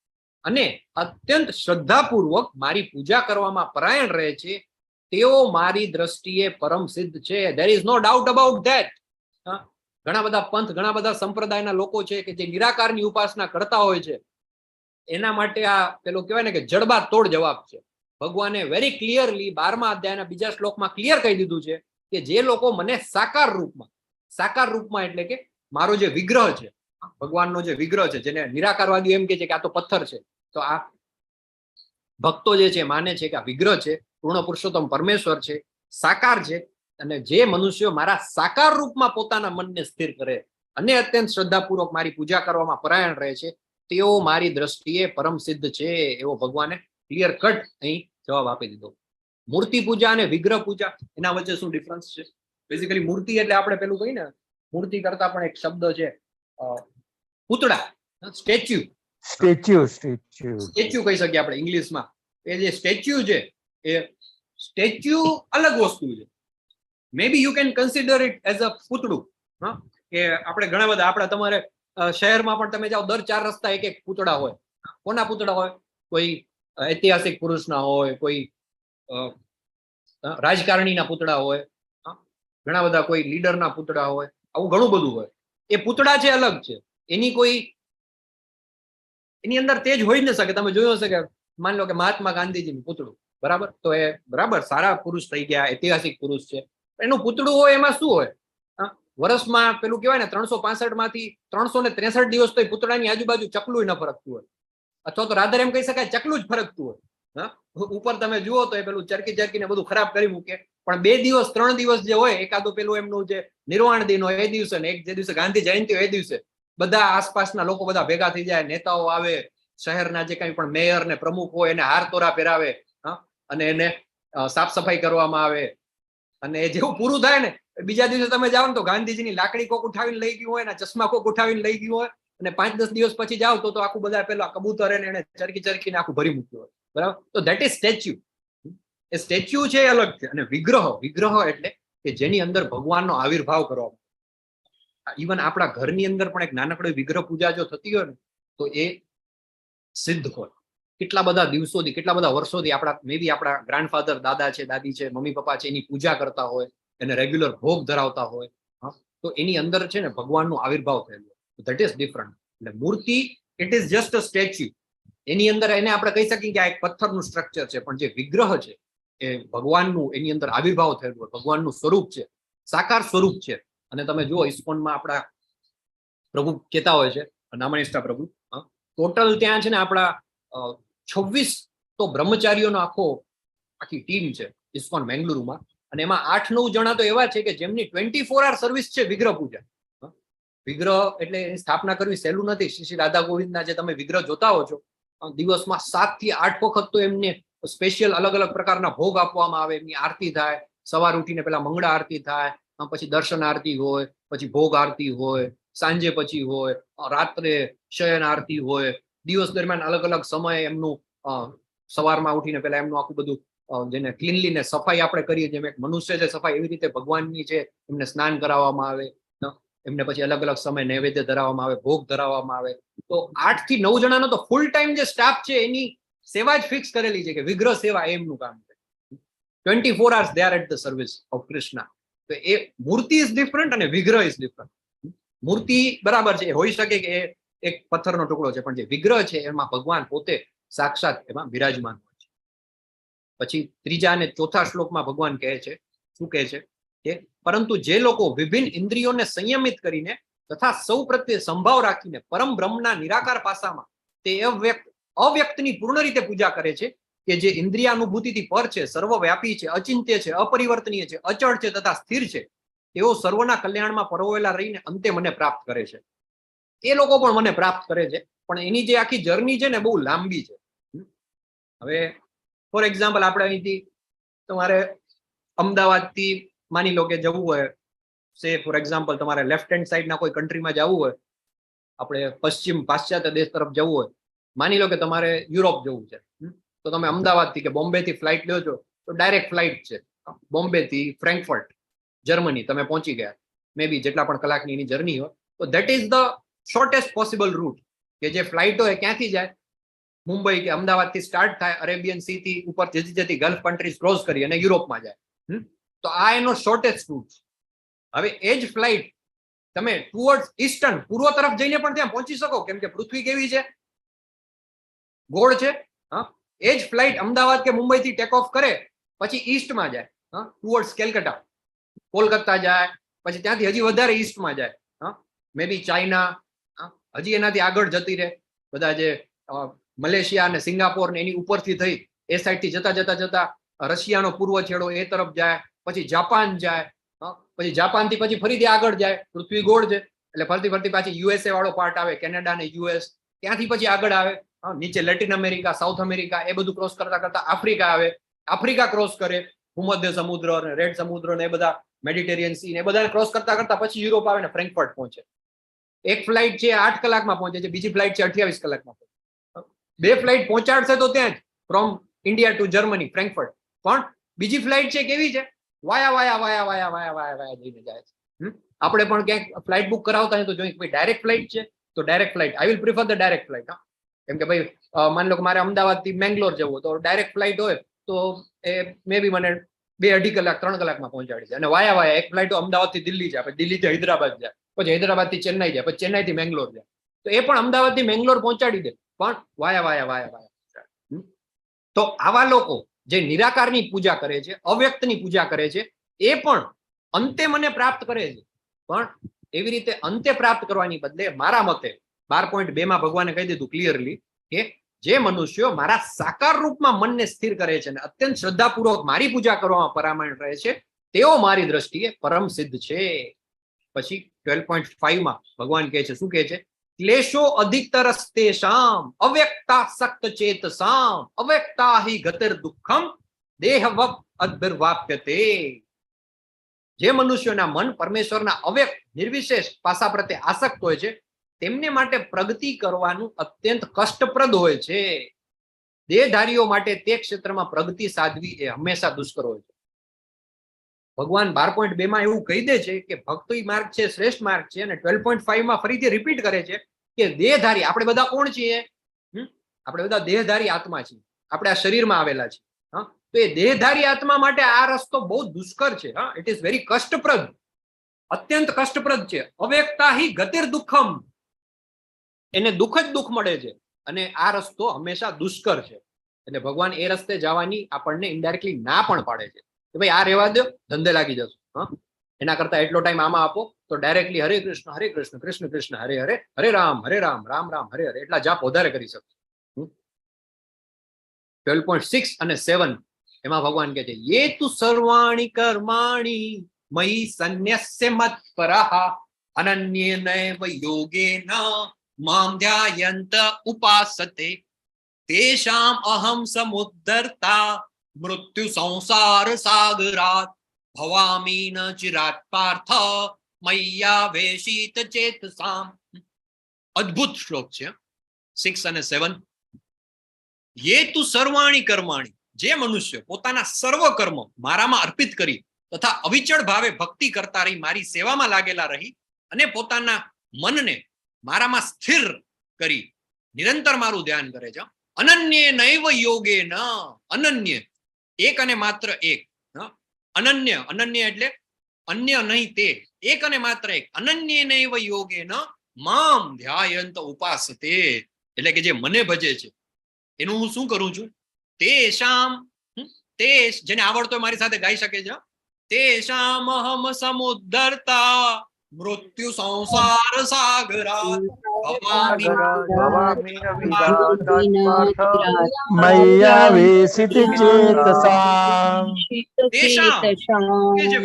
અને અત્યંત શ્રદ્ધાપૂર્વક મારી પૂજા કરવામાં પરાયણ રહે છે, તેઓ મારી દ્રષ્ટિએ પરમ સિદ્ધ છે. there is no doubt about that. ઘણા બધા પંથ, ઘણા બધા સંપ્રદાયના લોકો છે કે જે નિરાકારની ઉપાસના કરતા હોય છે, એના માટે આ પેલું કહેવાય ને કે જડબા તોડ જવાબ છે. ભગવાને વેરી ક્લિયરલી 12મા અધ્યાયના બીજા શ્લોકમાં ક્લિયર કહી દીધું છે કે જે લોકો મને સાકાર રૂપમાં એટલે કે મારો જે વિગ્રહ છે, ભગવાનનો જે વિગ્રહ છે, જેને નિરાકારવાદીઓ એમ કે છે કે આ તો પથ્થર છે, તો આ ભક્તો જે છે માને છે કે આ વિગ્રહ છે, પૂર્ણ પુરુષોત્તમ પરમેશ્વર છે, સાકાર છે. અને જે મનુષ્યો મારા સાકાર રૂપમાં પોતાના મનને સ્થિર કરે અને અત્યંત શ્રદ્ધાપૂર્વક મારી પૂજા કરવામાં પરાયણ રહે છે, તેઓ મારી દ્રષ્ટિએ પરમ સિદ્ધ છે. એવો ભગવાને ક્લિયર કટ અહીં જવાબ આપી દીધો. મૂર્તિ પૂજા અને વિગ્રહ પૂજા, એના વચ્ચે શું ડિફરન્સ છે? બેઝિકલી મૂર્તિ એટલે આપણે પેલું કહીએ ને, મૂર્તિ કરતા પણ એક શબ્દ છે પૂતળા, સ્ટેચ્યુ કહી શકીએ આપણે ઇંગ્લિશમાં. એ જે સ્ટેચ્યુ છે એ સ્ટેચ્યુ અલગ વસ્તુ છે. Maybe you can consider it as a પૂતળું. કે આપણે ઘણા બધા, આપણા તમારે શહેરમાં પણ તમે જાઓ, દર 4 રસ્તા એક પૂતળા હોય. કોના પૂતળા હોય? કોઈ ઐતિહાસિક પુરુષના હોય, કોઈ રાજકારણીના પૂતળા હોય, ઘણા બધા કોઈ લીડરના પૂતળા હોય, આવું ઘણું બધું હોય. એ પૂતળા છે અલગ છે, એની અંદર તેજ હોઈ ન શકે. તમે જોયો હશે કે માની લો કે મહાત્મા ગાંધીજીનું પૂતળું, બરાબર, તો એ બરાબર સારા પુરુષ થઈ ગયા, ઐતિહાસિક પુરુષ છે, એનું પૂતળું હોય એમાં શું હોય? વર્ષમાં પેલું કહેવાય ને 365 માંથી 363 દિવસ તો એ પૂતળાની આજુબાજુ ચકલું ન ફરકતું હોય, અથવા તો રાધર એમ કહી શકાય ચકલું જ ફરકતું હોય. ઉપર તમે જુઓ તો એ પેલું ચરકી ચરકીને બધું ખરાબ કરી મૂકે, પણ 2 દિવસ 3 દિવસ જે હોય, એકાદું પેલું એમનું જે નિર્વાણ દિન હોય એ દિવસે, ને એક જે દિવસે ગાંધી જયંતિ હોય એ દિવસે બધા આસપાસના લોકો બધા ભેગા થઈ જાય, નેતાઓ આવે, શહેરના જે કંઈ પણ મેયર ને પ્રમુખ હોય એને હાર તોરા પહેરાવે, અને એને સાફ સફાઈ કરવામાં આવે. અને એ જેવું પૂરું થાય ને બીજા દિવસે તમે જાઓ ને તો ગાંધીજીની લાકડી કોક ઉઠાવીને લઈ ગયું હોય, ચશ્મા કોક ઉઠાવીને લઈ ગયું હોય, અને 5-10 દિવસ પછી જાઓ તો આખું બધા પેલા કબૂતર એને ચરકીને આખું ભરી મૂક્યું હોય. બરાબર? તો that is statue. A statue છે એ અલગ છે. અને વિગ્રહ એટલે કે જેની અંદર ભગવાનનો આવિર્ભાવ કરવામાં. ઇવન આપણા ઘરની અંદર પણ એક નાનકડી વિગ્રહ પૂજા જો થતી હોય ને તો એ સિદ્ધ હોય. કેટલા બધા દિવસોથી, કેટલા બધા વર્ષોથી મે બી આપણા ગ્રાન્ડફાધર, દાદા છે, દાદી છે, મમ્મી પપ્પા છે, એની પૂજા કરતા હોય, એને રેગ્યુલર ભોગ ધરાવતા હોય, તો એની અંદર છે ને ભગવાનનો આવિર્ભાવ થયેલો. That is different. એટલે મૂર્તિ it is just a statue. એની અંદર એને આપણે કહી શકીએ કે આ એક પથ્થરનું સ્ટ્રક્ચર છે, પણ જે વિગ્રહ છે એ ભગવાનનું એની અંદર આવિર્ભાવ થયેલું હોય, ભગવાનનું સ્વરૂપ છે, સાકાર સ્વરૂપ છે. અને તમે જુઓ ઇસ્કોનમાં આપણા પ્રભુ કહેતા હોય છે, નામનિષ્ઠા પ્રભુ, ટોટલ ત્યાં છે ને આપણા 26 તો બ્રહ્મચારીઓનો આખી ટીમ છે ઇસ્કોન બેંગલુરુમાં. અને એમાં 8-9 જણા તો એવા છે કે જેમની 24 hour સર્વિસ છે વિગ્રહ પૂજા. વિગ્રહ એટલે એની સ્થાપના કરવી સહેલું નથી. શ્રી રાધા ગોવિંદના જે તમે વિગ્રહ જોતા હો છો, દિવસમાં 7 થી 8 વખત તો એમને સ્પેશિયલ અલગ અલગ પ્રકારના ભોગ આપવામાં આવે. એમની આરતી થાય, સવાર ઉઠીને પેલા મંગળા આરતી થાય, પછી દર્શન આરતી હોય, પછી ભોગ આરતી હોય, સાંજે પછી હોય, રાત્રે શયન આરતી હોય, દિવસ દરમિયાન અલગ અલગ સમયે એમનું સવારમાં ઉઠીને પેલા એમનું આખું બધું જેને ક્લીનલીનેસ, સફાઈ આપણે કરીએ જેમ એક મનુષ્ય છે સફાઈ, એવી રીતે ભગવાનની છે એમને સ્નાન કરાવવામાં આવે. એમને પછી અલગ અલગ સમય નૈવેદ્ય ધરાવવામાં આવે, ભોગ ધરાવવામાં આવે. તો 8 થી 9 જણાનો તો ફૂલ ટાઈમ જે સ્ટાફ છે એની સેવા જ ફિક્સ કરેલી છે કે વિગ્રહ સેવા એમનું કામ છે. 24 hours they are at the service of Krishna. તો એ મૂર્તિ ઇઝ ડિફરન્ટ અને વિગ્રહ ઇઝ ડિફરન્ટ. મૂર્તિ બરાબર છે, હોઈ શકે કે એ એક પથ્થરનો ટુકડો છે, પણ જે વિગ્રહ છે એમાં ભગવાન પોતે સાક્ષાત એમાં બિરાજમાન હોય છે. પછી 3 અને 4 શ્લોકમાં ભગવાન કહે છે, શું કહે છે કે પરંતુ જે લોકો વિભિન્ન ઇન્દ્રિયોને સંયમિત કરીને તથા સૌ પ્રત્યે સંભાવ રાખીને પરમ બ્રહ્મના નિરાકાર પાસામાં તે અવ્યક્તની પૂર્ણ રીતે પૂજા કરે છે, કે જે ઇન્દ્રિયાનુભૂતિથી પર છે, સર્વવ્યાપી છે, અચિંત્ય છે, અપરિવર્તનીય છે, અચળ છે તથા સ્થિર છે, તેઓ સર્વના કલ્યાણમાં પરોવેલા રહીને અંતે મને પ્રાપ્ત કરે છે. એ લોકો પણ મને પ્રાપ્ત કરે છે, પણ એની જે આખી જર્ની છે ને બહુ લાંબી છે. હવે ફોર એક્ઝામ્પલ આપણે અહીંથી તમારે અમદાવાદથી માની લો કે જવું હોય, સે ફોર એક્ઝામ્પલ તમારે લેફ્ટ હેન્ડ સાઈડના કોઈ કન્ટ્રીમાં જવું હોય, આપણે પશ્ચિમ પાશ્ચાત્ય દેશ તરફ જવું હોય, માની લો કે તમારે યુરોપ જવું છે, તો તમે અમદાવાદથી કે બોમ્બેથી ફ્લાઇટ લ્યો છો તો ડાયરેક્ટ ફ્લાઇટ છે બોમ્બેથી ફ્રેન્કફર્ટ જર્મની, તમે પહોંચી ગયા. મે બી જેટલા પણ કલાકની એની જર્ની હોય, તો that is the shortest possible route. કે જે ફ્લાઇટ હોય ક્યાંથી જાય, મુંબઈ કે અમદાવાદથી સ્ટાર્ટ થાય, અરેબિયન સી થી ઉપર જતી ગલ્ફ કન્ટ્રીઝ ક્રોસ કરી અને યુરોપમાં જાય. તો આ એનો શોર્ટેસ્ટ રૂટ છે. હવે એ જ ફ્લાઇટ તમે ટુવર્ડ્સ ઈસ્ટર્ન, પૂર્વ તરફ જઈને પણ ત્યાં પહોંચી શકો, કેમ કે પૃથ્વી કેવી છે, ગોળ છે. એ જ ફ્લાઇટ અમદાવાદ કે મુંબઈથી ટેક ઓફ કરે પછી ઈસ્ટમાં જાય, ટુવર્ડ્સ કેલકટા, કોલકાતા જાય, પછી ત્યાંથી હજી વધારે ઈસ્ટમાં જાય, મે બી ચાઇના, હજી એનાથી આગળ જતી રહે, બધા જે મલેશિયા અને સિંગાપોર ને એની ઉપરથી થઈ એ સાઈડથી જતા રશિયાનો પૂર્વ છેડો એ તરફ જાય, પછી જાપાન જાય, પછી જાપાનથી પછી ફરીથી આગળ જાય, પૃથ્વી ગોળ છે એટલે ફરતી પાછી યુએસએ વાળો પાર્ટ આવે, કેનેડા ને યુએસ, ત્યાંથી પછી આગળ આવે નીચે લેટિન અમેરિકા, સાઉથ અમેરિકા, એ બધું ક્રોસ કરતા આફ્રિકા આવે, આફ્રિકા ક્રોસ કરે, ભૂમધ્ય સમુદ્ર ને રેડ સમુદ્ર ને એ બધા મેડિટેરિયન સી ને એ બધા ક્રોસ કરતા પછી યુરોપ આવે ને ફ્રેન્કફર્ટ પહોંચે. એક ફ્લાઇટ છે 8 કલાકમાં પહોંચે છે, બીજી ફ્લાઇટ છે 28 કલાકમાં પહોંચે. 2 ફ્લાઇટ પહોંચાડશે તો ત્યાં જ from India to Germany Frankfurt, પણ બીજી ફ્લાઇટ છે કેવી છે, વાયા જઈને જાય છે. આપણે પણ ક્યાંક ફ્લાઇટ બુક કરાવતા હોય તો જોઈએ ભાઈ ડાયરેક્ટ ફ્લાઇટ છે તો direct flight, I will prefer the direct flight. કેમ કે ભાઈ માની લો કે મારે અમદાવાદથી મેંગ્લોર જવું તો ડાયરેક્ટ ફ્લાઇટ હોય તો એ મે બી મને 2-2.5 કલાક 3 કલાકમાં પહોંચાડી છે. અને વાયા એક ફ્લાઇટ અમદાવાદથી દિલ્હી જાય, પછી દિલ્હીથી હૈદરાબાદ જાય, પછી હૈદરાબાદથી ચેન્નાઈ જાય, પછી ચેન્નાઈથી મેંગ્લોર જાય, તો એ પણ અમદાવાદથી મેંગ્લોર પહોંચાડી દે, પણ વાયા. તો આવા લોકો જે નિરાકારની પૂજા કરે છે, અવ્યક્તની પૂજા કરે છે, એ પણ અંતે મને પ્રાપ્ત કરે છે. પણ એવી રીતે અંતે પ્રાપ્ત કરવાની બદલે મારા મતે 12.2 માં ભગવાને કહી દીધું ક્લિયરલી કે જે મનુષ્યો મારા સાકાર રૂપમાં મનને સ્થિર કરે છે અને અત્યંત શ્રદ્ધાપૂર્વક મારી પૂજા કરવામાં પરામણ રહે છે તેઓ મારી દ્રષ્ટિએ પરમ સિદ્ધ છે. પછી 12.5 માં ભગવાન કહે છે, શું કહે છે? ક્લેશો અધિકતરસ્તેષામ અવ્યક્તા સક્ત ચેતસામ અવ્યક્તા હિ ગતિર દુઃખમ દેહવપ અદ્ભિર્વાપ્યતે. જે મનુષ્યોના મન પરમેશ્વરના અવ્યક્ત નિર્વિશેષ પાસા પ્રત્યે આસક્ત હોય છે તેમને માટે પ્રગતિ કરવાનું અત્યંત કષ્ટપ્રદ હોય છે. દેહધારીઓ માટે તે ક્ષેત્રમાં પ્રગતિ સાધવી એ હંમેશા દુષ્કર હોય છે. ભગવાન 12.2 માં એવું કહી દે છે કે ભક્તિ માર્ગ છે શ્રેષ્ઠ માર્ગ છે, અને 12.5 માં ફરીથી રિપીટ કરે છે કે દેહધારી આપણે બધા કોણ છીએ? આપણે બધા દેહધારી આત્મા છીએ, આપણે આ શરીરમાં આવેલા છીએ. તો એ દેહધારી આત્મા માટે આ રસ્તો બહુ દુષ્કર છે. ઇટ ઇઝ વેરી કષ્ટપ્રદ, અત્યંત કષ્ટપ્રદ છે. અવ્યક્તા હિ ગતિર દુઃખમ, એને દુઃખ જ દુઃખ મળે છે, અને આ રસ્તો હંમેશા દુષ્કર છે. એટલે ભગવાન એ રસ્તે જવાની આપણને ઇનડાયરેક્ટલી ના પણ પાડે છે કે ભાઈ આ રહેવા દો, ધંધે લાગી જશો. એના કરતા એટલો ટાઈમ આમાં આપો તો ડાયરેક્ટલી હરે કૃષ્ણ કૃષ્ણ કૃષ્ણ હરે હરે, હરે રામ રામ રામ હરે હરે એટલા જાપ વધારે કરી શકશો. 12.6 અને 7 એમાં ભગવાન કહે છે, યે તુ સર્વાણી કર્માણી મયી સંન્યસ્ય મત્પરઃ અનન્યેનૈવ યોગેન મામ ધ્યાયંત ઉપાસતે તેષામ અહમ સમુદ્ધર્તા મૃત્યુ સંસાર સાગરાત ભવામી ન ચિરાત પાર્થ મય્યાવેશિત ચેતસામ. અદ્ભુત શ્લોક છે 6 અને 7. યે તુ સર્વાણી કર્માણી, જે મનુષ્ય પોતાના સર્વ કર્મ મારામાં અર્પિત કરી તથા અવિચળ ભાવે ભક્તિ કરતા રહી મારી સેવામાં લાગેલા રહી અને પોતાના મનને મારામાં સ્થિર કરી નિરંતર મારું ધ્યાન કરે છે. અનન્ય નૈવ યોગે ન, અનન્ય એક અને માત્ર એક. અનન્ય, અનન્ય એટલે અન્ય નહીં તે, એક અને માત્ર એક. અનન્ય નૈવ યોગે ન મામ ધ્યાયંત ઉપાસતે, એટલે કે જે મને ભજે છે એનું હું શું કરું છું? તેષામ, તે જેને આવડતો મારી સાથે ગાઈ શકે છે, તેષામ અહમ સમુદ્ધર્તા મૃત્યુ સંસાર સાગરાત મય્યાવેશિત ચેતસામ.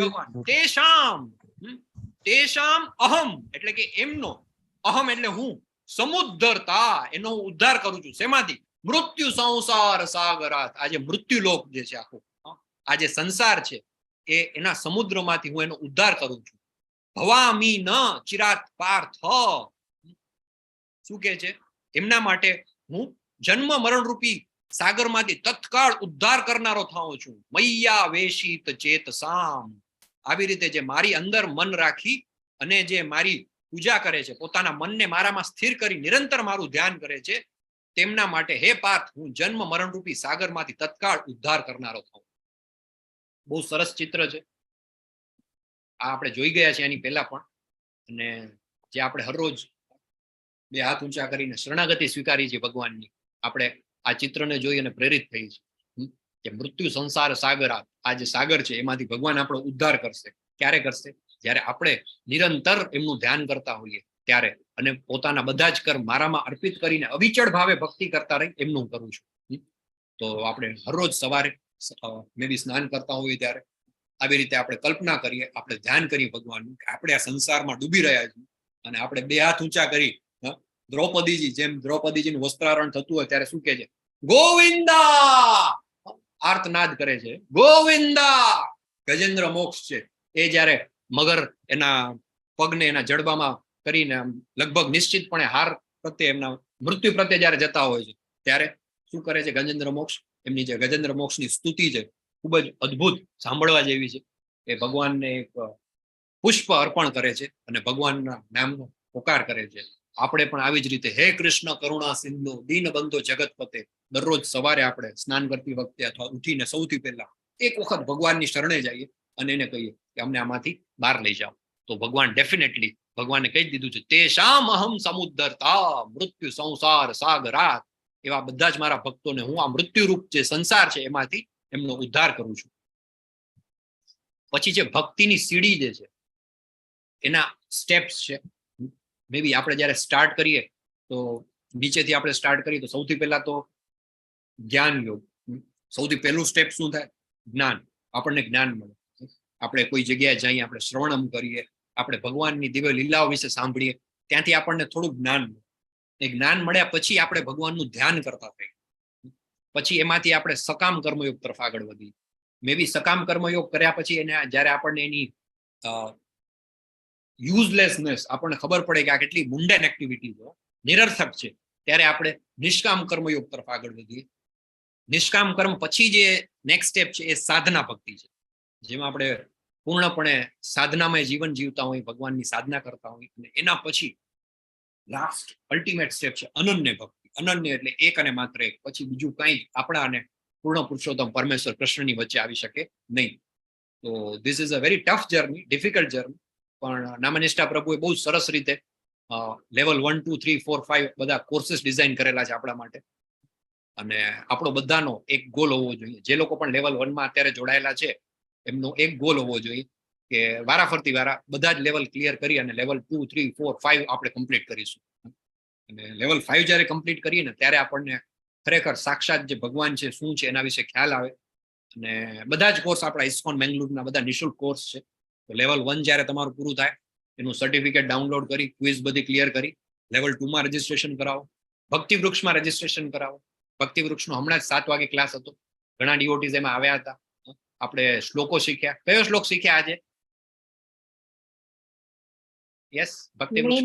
ભગવાન તેષામ, તેષામ અહમ એટલે કે એમનો, અહમ એટલે હું, સમુદ્ધરતા એનો હું ઉદ્ધાર કરું છું. શેમાંથી? મૃત્યુ સંસાર સાગરાત. આજે મૃત્યુ લોક જે છે આખો, આ જે સંસાર છે એ એના સમુદ્રમાંથી હું એનો ઉદ્ધાર કરું છું. ભવામી ન ચિરાત પાર્થ, શું કે છે? એમના માટે હું જન્મ મરણ રૂપી સાગરમાંથી તત્કાળ ઉદ્ધાર કરનારો થાઉં છું. મય્યા વેશિત ચેતસામ. આવી રીતે જે મારી અંદર મન રાખી અને જે મારી પૂજા કરે છે, પોતાના મનને મારામાં સ્થિર કરી નિરંતર મારું ધ્યાન કરે છે, તેમના માટે હે પાર્થ હું જન્મ મરણ રૂપી સાગરમાંથી તત્કાળ ઉદ્ધાર કરનારો થાઉં. બહુ સરસ ચિત્ર છે આ, આપણે જોઈ ગયા છે એની પહેલા પણ, અને જે આપણે હરરોજ બે હાથ ઊંચા કરીને શરણાગતિ સ્વીકારી છે ભગવાનની, આપણે આ ચિત્રને જોઈ અને પ્રેરિત થઈ છે કે મૃત્યુ સંસાર સાગર, આ જે સાગર છે એમાંથી ભગવાન આપણો ઉદ્ધાર કરશે. ક્યારે કરશે? જ્યારે આપણે નિરંતર એમનું ધ્યાન કરતા હોઈએ ત્યારે, અને પોતાના બધા જ કર્મ મારામાં અર્પિત કરીને અવિચળ ભાવે ભક્તિ કરતા રહી એમનું કરું છું. તો આપણે હરરોજ સવારે મે બી સ્નાન કરતા હોઈએ ત્યારે આવી રીતે આપણે કલ્પના કરીએ, આપણે ધ્યાન કરીએ ભગવાનનું કે આપણે આ સંસારમાં ડૂબી રહ્યા છીએ અને આપણે બે હાથ ઊંચા કરી દ્રૌપદીજી, જેમ દ્રૌપદીજીનું વસ્ત્રારણ થતું હોય ત્યારે શું કહે છે? ગોવિંદા, આર્તનાદ કરે છે, ગોવિંદા. ગજેન્દ્ર મોક્ષ છે એ જ્યારે મગર એના પગને એના જડબામાં કરીને લગભગ નિશ્ચિતપણે હાર પ્રત્યે, એમના મૃત્યુ પ્રત્યે જયારે જતા હોય છે ત્યારે શું કરે છે ગજેન્દ્ર મોક્ષ? એમની જે ગજેન્દ્ર મોક્ષની સ્તુતિ છે ખૂબ જ અદ્ભુત, સાંભળવા જેવી છે. એ ભગવાનને એક પુષ્પ અર્પણ કરે છે અને ભગવાનના નામનો પોકાર કરે છે. આપણે પણ આવી જ રીતે હે કૃષ્ણ કરુણા સિંધુ દીનબંધુ જગતપતે, દરરોજ સવારે આપણે સ્નાન કરતી વખતે અથવા ઉઠીને સૌથી પહેલા એક વખત ભગવાનની શરણે જઈએ અને એને કહીએ કે અમને આમાંથી બહાર લઈ જાઓ. તો ભગવાન ડેફિનેટલી, ભગવાને કહી દીધું છે તેષામ અહમ સમુદ્ધરતા મૃત્યુ સંસાર સાગરાત. એવા બધા જ મારા ભક્તોને હું આ મૃત્યુરૂપ જે સંસાર છે એમાંથી એમનો ઉદ્ધાર કરું છું. પછી જે ભક્તિની સીડી જે છે એના સ્ટેપ્સ છે. મે બી આપણે જયારે સ્ટાર્ટ કરીએ તો નીચેથી આપણે સ્ટાર્ટ કરીએ તો સૌથી પહેલા તો જ્ઞાન યોગ. સૌથી પહેલું સ્ટેપ શું થાય? જ્ઞાન. આપણને જ્ઞાન મળે. આપણે કોઈ જગ્યાએ જઈએ, આપણે શ્રવણમ કરીએ, આપણે ભગવાનની દિવ્ય લીલાઓ વિશે સાંભળીએ, ત્યાંથી આપણને થોડું જ્ઞાન મળે. એ જ્ઞાન મળ્યા પછી આપણે ભગવાનનું ધ્યાન કરતા થઈએ. પછી એમાંથી આપણે સકામ કર્મયોગ તરફ આગળ વધીએ. મે બી સકામ કર્મયોગ કર્યા પછી એને જ્યારે આપણને એની યુઝલેસનેસ આપણને ખબર પડે કે આ કેટલી મુંડન એક્ટિવિટી છે, નિરર્થક છે, ત્યારે આપણે નિષ્કામ કર્મયોગ તરફ આગળ વધીએ. નિષ્કામ કર્મ પછી જે નેક્સ્ટ સ્ટેપ છે એ સાધના ભક્તિ છે, જેમાં આપણે પૂર્ણપણે સાધનામય જીવન જીવતા હોય, ભગવાનની સાધના કરતા હોય. અને એના પછી લાસ્ટ અલ્ટિમેટ સ્ટેપ છે અનન્ય ભક્તિ. અનન્ય એટલે એક અને માત્ર એક, પછી બીજું કંઈ આપણા અને પૂર્ણ પુરુષોત્તમ પરમેશ્વર કૃષ્ણની વચ્ચે આવી શકે નહીં. તો this is a very tough journey, difficult journey. પણ નામનિષ્ઠા પ્રભુએ બહુ સરસ રીતે લેવલ 1, 2, 3, 4, 5 બધા કોર્सेस ડિઝાઇન કરેલા છે આપણા માટે. અને આપણો બધાનો એક ગોલ હોવો જોઈએ. જે લોકો પણ લેવલ 1 માં અત્યારે જોડાયેલા છે એમનો એક ગોલ હોવો જોઈએ કે વારાફરતી બધા જ લેવલ ક્લિયર કરી અને લેવલ 2, 3, 4, 5 આપણે કમ્પ્લીટ કરીશું. અને લેવલ 5 જ્યારે કમ્પ્લીટ કરીએ ને ત્યારે આપણને ખરેખર સાક્ષાત જે ભગવાન છે શું છે એના વિશે ખ્યાલ આવે. અને બધા જ કોર્સ આપણા ISKCON બેંગ્લુરુના બધા નિઃશુલ્ક કોર્સ છે. તો લેવલ 1 જ્યારે તમારું પૂરું થાય એનું સર્ટિફિકેટ ડાઉનલોડ કરી, ક્વિઝ બધી ક્લિયર કરી, લેવલ 2 માં રજીસ્ટ્રેશન કરાવો, ભક્તિ વૃક્ષમાં રજીસ્ટ્રેશન કરાવો. ભક્તિ વૃક્ષનો હમણાં જ 7 વાગે ક્લાસ હતો. ઘણા ડિવોટીઝ એમાં આવ્યા હતા. આપણે શ્લોકો શીખ્યા. કયો શ્લોક શીખ્યા આજે? યસ, ભક્તિ વૃક્ષ.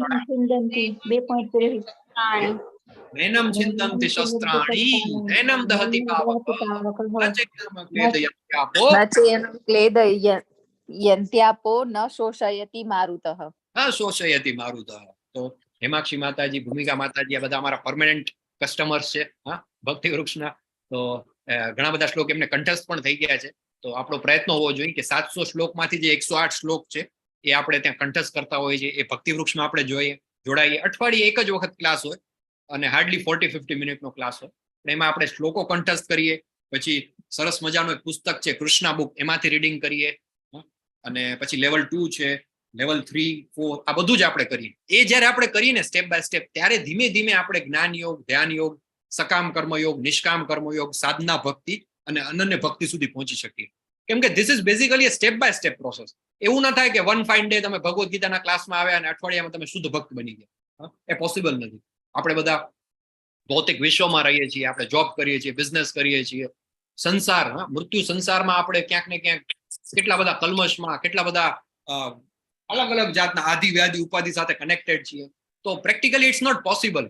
નૈનમ ચિંતન્તિ શસ્ત્રાણિ નૈનમ દહતિ પાવક યંત્યાપો ન શોષયતિ મારુતઃ. શોષયતિ મારુતઃ. તો હેમાક્ષી માતાજી, ભૂમિકા માતાજી આ બધા અમારા પરમેનન્ટ કસ્ટમર્સ છે ભક્તિ વૃક્ષના. તો ઘણા બધા શ્લોક એમને કંઠસ્થ પણ થઈ ગયા છે. તો આપણો પ્રયત્ન હોવો જોઈએ કે 700 શ્લોકમાંથી જે 108 શ્લોક છે એ આપણે ત્યાં કંઠસ્થ કરતા હોઈએ છીએ. એ ભક્તિ વૃક્ષમાં આપણે જોડાઈએ. અઠવાડિયે એક જ વખત ક્લાસ હોય અને હાર્ડલી 40-50 મિનિટનો ક્લાસ હોય. એમાં આપણે શ્લોકો કંઠસ્થ કરીએ. પછી સરસ મજાનું એક પુસ્તક છે કૃષ્ણા બુક, એમાંથી રીડિંગ કરીએ. અને પછી લેવલ 2 છે, લેવલ 3, 4 આ બધું જ આપણે કરીએ. એ જ્યારે આપણે કરીએ ને સ્ટેપ બાય સ્ટેપ, ત્યારે ધીમે ધીમે આપણે જ્ઞાન યોગ, ધ્યાન યોગ, સકામ કર્મયોગ, નિષ્કામ કર્મયોગ, સાધના ભક્તિ અને અનન્ય ભક્તિ સુધી પહોંચી શકીએ. કેમ કે this is basically a step by step process. એવું ના થાય કે વન ફાઇન ડે તમે ભગવદ્ ગીતાના ક્લાસમાં આવ્યા અને અઠવાડિયામાં તમે શુદ્ધ ભક્ત બની ગયા. એ પોસિબલ નથી. આપણે બધા ભૌતિક વિશ્વમાં રહીએ છીએ, આપણે જોબ કરીએ છીએ, બિઝનેસ કરીએ છીએ, સંસાર મૃત્યુ સંસારમાં આપણે ક્યાંક ને ક્યાંક કેટલા બધા કલ્મશમાં, કેટલા બધા અલગ અલગ જાતના આદિ વ્યાધિ ઉપાધિ સાથે કનેક્ટેડ છીએ. તો પ્રેક્ટિકલી ઇટ્સ નોટ પોસિબલ.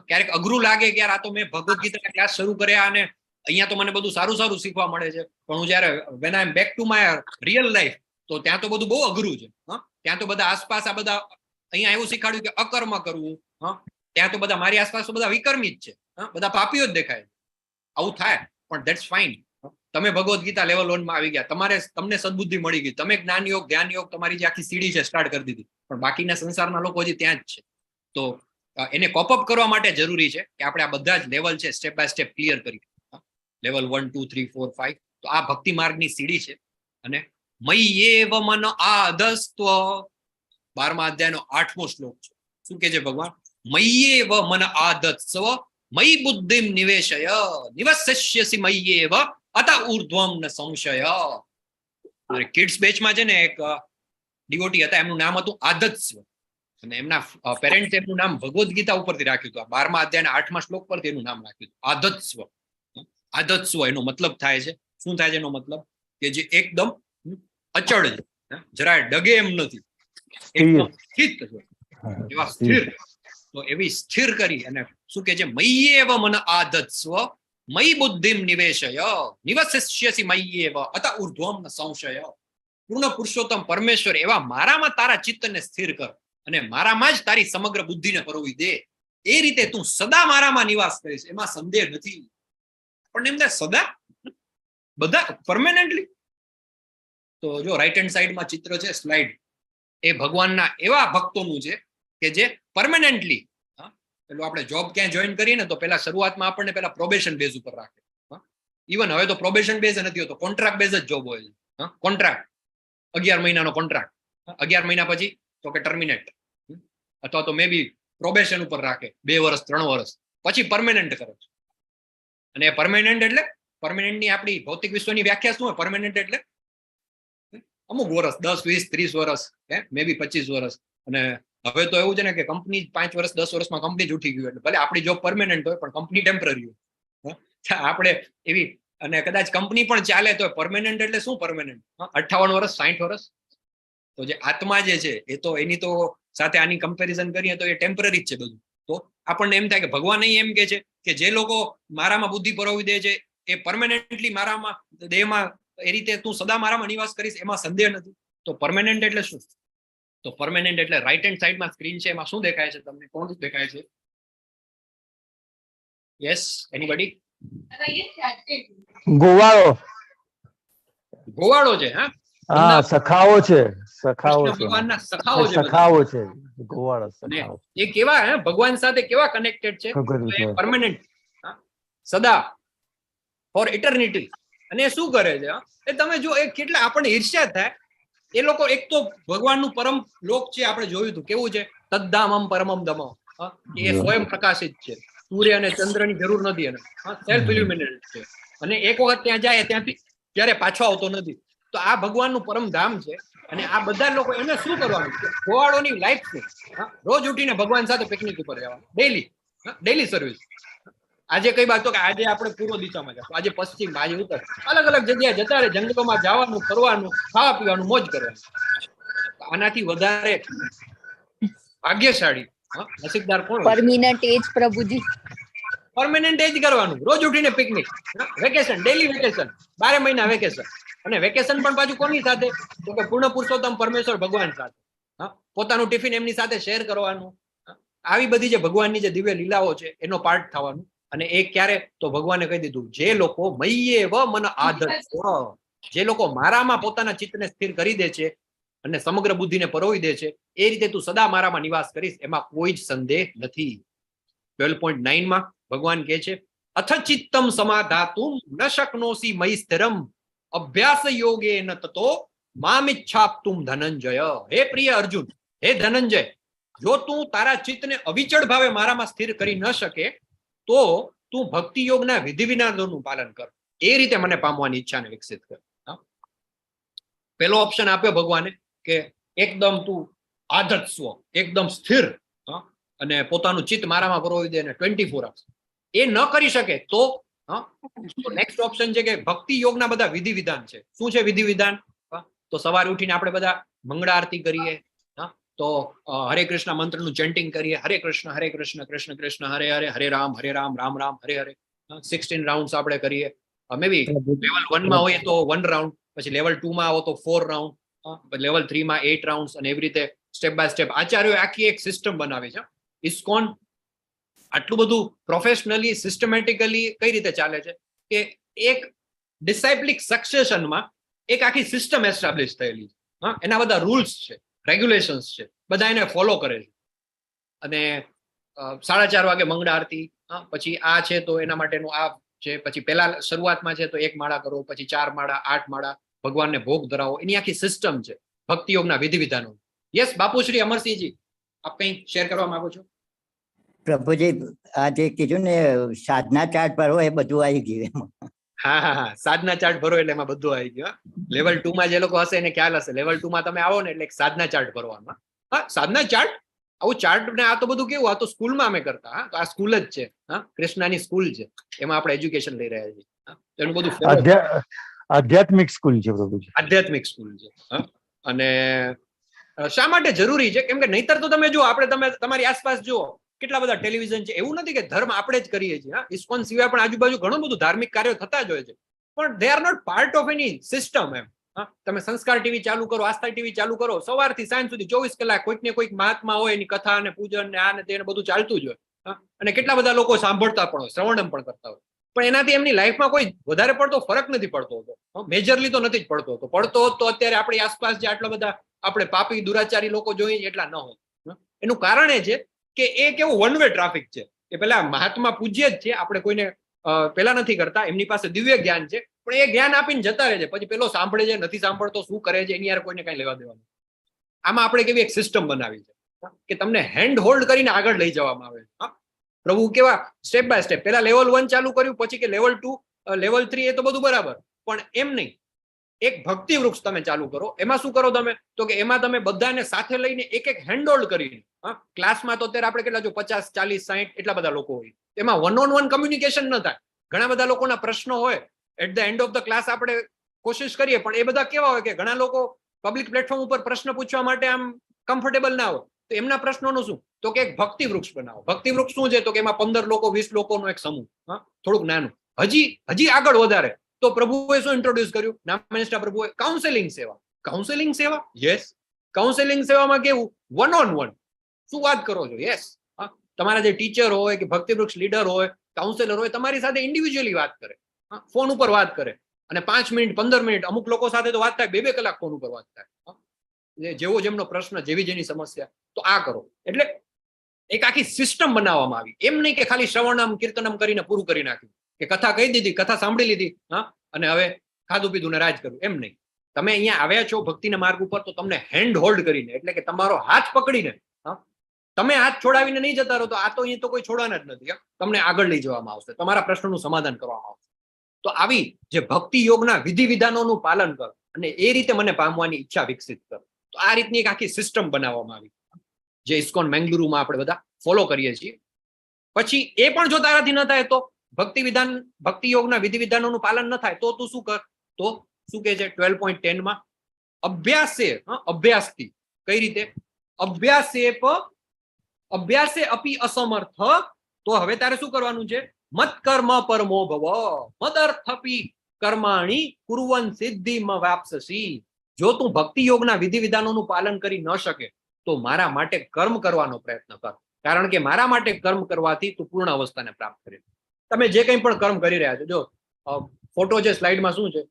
ક્યારેક અઘરું લાગે કે યાર આ તો મેં ભગવદ્ ગીતાના ક્લાસ શરૂ કર્યા અને અહીંયા તો મને બધું સારું સારું શીખવા મળે છે, પણ હું જ્યારે when I am back to my real life તો ત્યાં તો બધું બહુ અઘરું છે. ત્યાં તો બધા આસપાસ આ બધા અહીંયા એવું શીખાડ્યું કે અકર્મ કરવું. ત્યાં તો બધા મારી આસપાસ તો બધા વિકર્મી જ છે, બધા પાપીઓ જ દેખાય. આવું થાય પણ ધેટ્સ ફાઇન. તમે ભગવદ્ ગીતા લેવલ 1 માં આવી ગયા, તમને સદબુદ્ધિ મળી ગઈ, તમે જ્ઞાન યોગ, ધ્યાન યોગ, તમારી જે આખી સીડી છે સ્ટાર્ટ કરી દીધી. પણ બાકીના સંસારના લોકો હજી ત્યાં જ છે. તો એને કોપઅપ કરવા માટે જરૂરી છે કે આપણે આ બધા જ લેવલ છે સ્ટેપ બાય સ્ટેપ ક્લિયર કરીએ. લેવલ 1, 2, 3, 4, 5. તો આ ભક્તિ માર્ગની સીડી છે. અને મય્યેવ મન આધસ્ત્વ 12મા અધ્યાયનો 8મો શ્લોક છે. શું કે છે ભગવાન? મય્યેવ મન આધસ્ત્વ મયી બુદ્ધિમ નિવેશય નિવસસ્યસી મય્યેવ અત ઉર્ધ્વમ ન સંશય. કિડ્સ બેચમાં છે ને એક ડિવોટી હતા, એમનું નામ હતું આદત્સ્વ. અને એમના પેરેન્ટ્સ એમનું નામ ભગવદ્ ગીતા ઉપરથી રાખ્યું હતું. 12મા અધ્યાયના 8મા શ્લોક પરથી એનું નામ રાખ્યું હતું આદત્સ્વ. આદત્સ્વ એનો મતલબ થાય છે, શું થાય છે એનો મતલબ? કે જે એકદમ અચળ છે, જરાય ડગે એમ નથી, એકદમ સ્થિત છે, એવા સ્થિર. તો એવી સ્થિર કરી અને શું કે છે? મય્યેવ મન આદત્સ્વ મયી બુદ્ધિમ નિવેશય નિવસસ્યસી મય્યેવ અત ઉર્ધ્વમ ન સંશય. પૂર્ણ પુરુષોત્તમ પરમેશ્વર એવા મારામાં તારા ચિત્તને સ્થિર કર અને મારામાં જ તારી સમગ્ર બુદ્ધિને પરોવી દે. એ રીતે તું સદા મારામાં નિવાસ કરીશ, એમાં સંદેહ નથી. પણ એમને સદા બધા પરમેનન્ટલી. તો જો રાઈટ હેન્ડ સાઈડમાં ચિત્ર છે, સ્લાઇડ, એ ભગવાનના એવા ભક્તોનું છે કે જે પરમેનન્ટલી પેલું આપણે જોબ ક્યાં જોઈન કરીએ ને તો પેલા શરૂઆતમાં આપણને પેલા પ્રોબેશન બેઝ ઉપર રાખે. ઇવન હવે તો પ્રોબેશન બેઝ નથી હોતો, કોન્ટ્રાક્ટ બેઝ જ જોબ હોય છે. કોન્ટ્રાક્ટ 11 મહિનાનો કોન્ટ્રાક્ટ, 11 મહિના પછી તો કે ટર્મિનેટ, અથવા તો મે બી પ્રોબેશન ઉપર રાખે 2 વર્ષ 3 વર્ષ, પછી પરમેનન્ટ કરે છે. અને પરમેનન્ટ એટલે પરમેનન્ટની આપણી ભૌતિક વિશ્વની વ્યાખ્યા શું હોય? પરમેનન્ટ એટલે અમુક વર્ષ, 10, 20, 30 વર્ષ, મે બી 25 વર્ષ. અને હવે તો એવું છે ને કે કંપની 5 વર્ષ 10 વર્ષમાં કંપની જ ઉઠી ગયું, એટલે ભલે આપણી જોબ પરમેનન્ટ હોય પણ કંપની ટેમ્પરરી હોય. આપણે એવી, અને કદાચ કંપની પણ ચાલે તો પરમેનન્ટ એટલે શું પરમેનન્ટ? 58 વર્ષ 60 વર્ષ. તો જે આત્મા જે છે એ તો એની તો સાથે આની કમ્પેરિઝન કરીએ તો એ ટેમ્પરરી જ છે બધું. તો આપણને એમ થાય કે ભગવાન એમ કે છે કે જે લોકો મારામાં બુદ્ધિ પરોવી દે છે એ પરમેનન્ટલી મારામાં દેહમાં એ રીતે તું સદા મારામાં નિવાસ કરીશ, એમાં સંદેહ નથી. તો પરમેનન્ટ એટલે શું? તો પરમેનન્ટ એટલે રાઈટ હેન્ડ સાઈડમાં સ્ક્રીન છે, એમાં શું દેખાય છે તમને? કોણ દેખાય છે? Yes, anybody? ગોવાળો. ગોવાળો છે. હા, સખાઓ છે. સખાઓ કૃષ્ણ છે. ભગવાનના સખાઓ છે બધા. સખાઓ છે. ગોવાળો અને સખાઓ. એ કેવા ભગવાન સાથે કેવા કનેક્ટેડ છે? પરમેનન્ટ, સદા, ફોર ઇટર્નિટી. અને એ શું કરે છે? એ તમે જો એ કેટલા આપણને ઈર્ષ્યા થાય. એ લોકો એક તો ભગવાનનું પરમ લોક છે, આપણે જોયું હતું કેવું છે, તદ્ધામમ પરમમ દમ, એ સ્વયં પ્રકાશિત છે, સૂર્ય અને ચંદ્રની જરૂર નથી એને, સેલ્ફ ઇલ્યુમિનેટેડ છે. અને એક વખત ત્યાં જાય ત્યાંથી ક્યારે પાછો આવતો નથી. તો આ ભગવાનનું પરમ ધામ છે. અને આ બધા લોકો એને શું કરવાનું? ગોવાળોની લાઈફ છે, રોજ ઉઠીને ભગવાન સાથે પિકનિક ઉપર જવાનું, ડેલી સર્વિસ. આજે કઈ બાત તો કે આજે આપણે પૂર્વ દિશામાં જશું, આજે પશ્ચિમ, આજે ઉત્તર, અલગ અલગ જગ્યાએ જતા રહે, જંગલોમાં જવાનું, ફરવાનું, ખાવા પીવાનું, મોજ કરવાનું. આનાથી વધારે ભાગ્યશાળી નસીબદાર કોણ? પરમિનન્ટ એજ પ્રભુજી. પરમેનન્ટ એ જ કરવાનું, રોજ ઉઠીને પિકનિક, વેકેશન, ડેલી વેકેશન, 12 મહિના વેકેશન. અને વેકેશન પણ પાછું કોની સાથે? તો કે પૂર્ણ પુરુષોત્તમ પરમેશ્વર ભગવાન સાથે. પોતાનું ટિફિન એમની સાથે શેર કરવાનું. આવી બધી જે ભગવાનની જે દિવ્ય લીલાઓ છે એનો પાર્ટ થવાનું. અને એ ક્યારે? તો ભગવાને કહી દીધું, જે લોકો મય્યેવ મન આધત્સ્વ, જે લોકો મારામાં પોતાના ચિત્તને સ્થિર કરી દે છે અને સમગ્ર બુદ્ધિને પરોવી દે છે, એ રીતે તું સદા મારામાં નિવાસ કરીશ, એમાં કોઈ જ સંદેહ નથી. 12.9 માં ભગવાન કહે છે, અથ ચિત્તમ સમાધાતુમ ન શક્નોસી મયી સ્થિરમ અભ્યાસ યોગે ન તતો મામિચ્છાપ્તુમ ધનંજય. હે પ્રિય અર્જુન, હે ધનંજય, જો તું તારા ચિત્તને અવિચળ ભાવે મારામાં સ્થિર કરી ન શકે તો તું ભક્તિ યોગના વિધિ વિધાનોનું પાલન કર, એ રીતે મને પામવાની ઈચ્છાને વિકસિત કર. પેલો ઓપ્શન આપ્યો ભગવાને કે એકદમ તું આધત્સ્વ, એકદમ સ્થિર, અને પોતાનું ચિત્ત મારામાં પરોવી દે 24 અવર્સ. એ ન કરી શકે તો નેક્સ્ટ ઓપ્શન છે કે ભક્તિ યોગના બધા વિધિ વિધાન છે. શું છે વિધિ વિધાન? તો સવારે ઉઠીને આપણે બધા મંગળા આરતી કરીએ, તો હરે કૃષ્ણ મંત્રનું ચેન્ટિંગ કરીએ, હરે કૃષ્ણ કૃષ્ણ કૃષ્ણ હરે હરે, હરે રામ રામ રામ હરે હરે. 16 રાઉન્ડ આપણે કરીએ. મે બી લેવલ 1 માં હોય તો 1 રાઉન્ડ, પછી લેવલ 2 માં આવો તો 4 રાઉન્ડ, લેવલ 3 માં 8 રાઉન્ડ, અને એવી રીતે સ્ટેપ બાય સ્ટેપ આચાર્યો આખી એક સિસ્ટમ બનાવી છે. ઇસ્કોન આટલું બધું પ્રોફેશનલી સિસ્ટમેટિકલી કઈ રીતે ચાલે છે કે એક ડિસાઇપ્લિક સક્સેશનમાં એક આખી સિસ્ટમ એસ્ટાબ્લિશ થયેલી છે. એના બધા રૂલ્સ છે, રેગ્યુલેશન્સ છે, બધા એને ફોલો કરે છે. અને 4:30 વાગે મંગળા આરતી, પછી આ છે તો એના માટેનું આ છે, પછી પહેલા શરૂઆતમાં છે તો 1 માળા કરો, પછી 4 માળા, 8 માળા, ભગવાનને ભોગ ધરાવો, એની આખી સિસ્ટમ છે ભક્તિ યોગના વિધિ વિધાનો. યસ બાપુશ્રી અમરસિંહજી, આપ કંઈ શેર કરવા માંગો છો? પ્રભુજી, આ જે કીધું ને સાધના ચાર્ટ પર હોય એ બધું આવી ગયું એમાં. હા, સાધના ચાર્ટ ભરો એટલે એમાં બધું આવી ગયું. લેવલ 2 માં જે લોકો હશે એને ખ્યાલ હશે. લેવલ 2 માં તમે આવો ને એટલે એક સાધના ચાર્ટ ભરવાનો. સાધના ચાર્ટ, આવું ચાર્ટ ને આ તો બધું કેવું, આ તો સ્કૂલમાં અમે કરતા. તો આ સ્કૂલ જ છે, કૃષ્ણની સ્કૂલ છે, એમાં આપણે એજ્યુકેશન લઈ રહ્યા છીએ. એનું બધું આધ્યાત્મિક સ્કૂલ છે પ્રભુજી, આધ્યાત્મિક સ્કૂલ છે. અને શા માટે જરૂરી છે? કેમ કે નહીતર તો તમે જુઓ, આપણે તમારી આસપાસ જુઓ કેટલા બધા ટેલિવિઝન છે. એવું નથી કે ધર્મ આપણે જ કરીએ છીએ. ઇસ્કોન સિવાય પણ આજુબાજુ ઘણું બધું ધાર્મિક કાર્યો થતા જ હોય છે, પણ they are not part of એની સિસ્ટમ. એમ તમે સંસ્કાર ટીવી ચાલુ કરો, આસ્થા ટીવી ચાલુ કરો, સવારથી સાંજ સુધી 24 કલાક કોઈક ને કોઈક મહાત્મા હોય, એની કથા અને પૂજન ને આ ને તેને બધું ચાલતું જ હોય. અને કેટલા બધા લોકો સાંભળતા પણ હોય, શ્રવણમ પણ કરતા હોય, પણ એનાથી એમની લાઈફમાં કોઈ વધારે પડતો ફરક નથી પડતો હોતો. મેજરલી તો નથી જ પડતો હોતો. પડતો હોત તો અત્યારે આપણી આસપાસ જે આટલા બધા આપણે પાપી દુરાચારી લોકો જોઈએ એટલા ન હોય. એનું કારણ એ છે કે એ કેવું વન વે ટ્રાફિક છે, કે પેલા મહાત્મા પૂજ્ય જ છે, આપણે કોઈને પેલા નથી કરતા, એમની પાસે દિવ્ય જ્ઞાન છે, પણ એ જ્ઞાન આપીને જતા રહે છે. પછી પેલો સાંભળે છે, નથી સાંભળતો, શું કરે છે, એની યાર કોઈને કઈ લેવા દેવાનું. આમાં આપણે કેવી એક સિસ્ટમ બનાવી છે. કે તમને હેન્ડ હોલ્ડ કરીને આગળ લઈ જવામાં આવે. પ્રભુ કેવા સ્ટેપ બાય સ્ટેપ, પેલા લેવલ 1 ચાલુ કર્યું, પછી કે લેવલ 2 લેવલ 3, એ તો બધું બરાબર, પણ એમ નહીં. એક ભક્તિ વૃક્ષ તમે ચાલુ કરો, એમાં શું કરો તમે, તો કે એમાં તમે બધાને સાથે લઈને એક એક હેન્ડ હોલ્ડ કરીને, ક્લાસમાં તો અત્યારે આપણે કેટલા જો 50, 40, 60 એટલા બધા લોકો હોય, એમાં વન ઓન વન કમ્યુનિકેશન ન થાય. ઘણા બધા લોકોના પ્રશ્નો હોય, at the end of the class આપણે કોશિશ કરીએ, પણ એ બધા કેવા હોય કે ઘણા લોકો પબ્લિક પ્લેટફોર્મ ઉપર પ્રશ્ન પૂછવા માટે આમ કમ્ફર્ટેબલ ના હોય, તો એમના પ્રશ્નોનું શું, તો કે એક ભક્તિ વૃક્ષ બનાવો. ભક્તિ વૃક્ષ શું છે, તો કે એમાં 15 લોકો 20 લોકોનો એક સમૂહ, થોડુંક નાનું. હજી આગળ વધારે તો પ્રભુએ શું ઇન્ટ્રોડ્યુસ કર્યું, નામ મિનિસ્ટર પ્રભુએ, કાઉન્સેલિંગ સેવા. કાઉન્સેલિંગ સેવા, યસ. કાઉન્સેલિંગ સેવામાં કેવું, વન ઓન વન શું વાત કરો છો, યસ. તમારા જે ટીચર હોય કે ભક્તિ વૃક્ષ લીડર હોય, કાઉન્સેલર હોય, તમારી સાથે ઇન્ડિવિજ્યુઅલી વાત કરે, ફોન ઉપર વાત કરે, અને 5 મિનિટ 15 મિનિટ, અમુક લોકો સાથે તો વાત થાય 2-2 કલાક ફોન ઉપર વાત થાય, જેવો જેમનો પ્રશ્ન, જેવી જેની સમસ્યા. તો આ કરો. એટલે એક આખી સિસ્ટમ બનાવવામાં આવી. એમ નહીં કે ખાલી શ્રવણમ કીર્તનમ કરીને પૂરું કરી નાખ્યું, કે કથા કહી દીધી, કથા સાંભળી લીધી, અને હવે ખાધું પીધું ને રાજ કર્યું, એમ નહીં. તમે અહીંયા આવ્યા છો ભક્તિના માર્ગ ઉપર, તો તમને હેન્ડ હોલ્ડ કરીને, એટલે કે તમારો હાથ પકડીને, તમે હાથ છોડાવીને નહીં જતા રહો, તો આ તો અહીંયા તો કોઈ છોડવાના જ નથી. તમને આગળ લઈ જવામાં આવશે, તમારા પ્રશ્નોનું સમાધાન કરવામાં આવશે. તો આવી જે ભક્તિ યોગના વિધિ વિધાનોનું પાલન કર, અને એ રીતે મને પામવાની ઈચ્છા વિકસિત કર. તો આ રીતની એક આખી સિસ્ટમ બનાવવામાં આવી, જે ઇસ્કોન મેંગલુરુમાં આપણે બધા ફોલો કરીએ છીએ. પછી એ પણ જો તારાથી ન થાય, તો ભક્તિ યોગના વિધિ વિધાનોનું પાલન ન થાય, તો તું શું કર, તો શું કહે છે 12.10 માં, અભ્યાસથી. કઈ રીતે? અભ્યાસે અપી અસમર્થ. તો હવે તારે શું કરવાનું છે, મત કર્મ પરમો ભવ મદર્થપી કર્માણી કુર્વન સિદ્ધિ વાપ્સસી. જો તું ભક્તિ યોગના વિધિ વિધાનોનું પાલન કરી ન શકે, તો મારા માટે કર્મ કરવાનો પ્રયત્ન કર. કારણ કે મારા માટે કર્મ કરવાથી તું પૂર્ણ અવસ્થાને પ્રાપ્ત કરી. તમે જે કંઈ પણ કર્મ કરી રહ્યા છો, જો ફોટો છે સ્લાઇડમાં શું છે,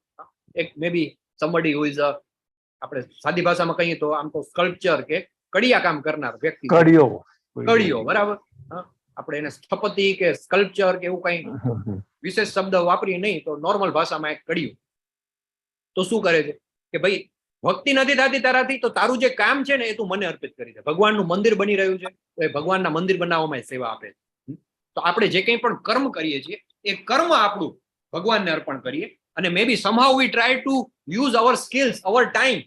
એક મે બી સમબડી હુ ઇઝ આપણે સાદી ભાષામાં કહીએ તો આમ તો સ્કલ્પચર કે કડિયા કામ કરનાર વ્યક્તિ, કડિયો, બરાબર. આપણે એને સ્થપતિ કે સ્કલ્પચર કે એવું કઈ વિશેષ શબ્દ વાપરીએ નહીં, તો નોર્મલ ભાષામાં એક કડિયું. તો શું કરે છે કે ભાઈ ભક્તિ નથી થતી તારાથી, તો તારું જે કામ છે ને એ તું મને અર્પિત કરી દે. ભગવાનનું મંદિર બની રહ્યું છે, તો એ ભગવાનના મંદિર બનાવવામાં સેવા આપે છે. તો આપણે જે કંઈ પણ કર્મ કરીએ છીએ, એ કર્મ આપણું ભગવાનને અર્પણ કરીએ. અને maybe somehow we try to use our skills, our time.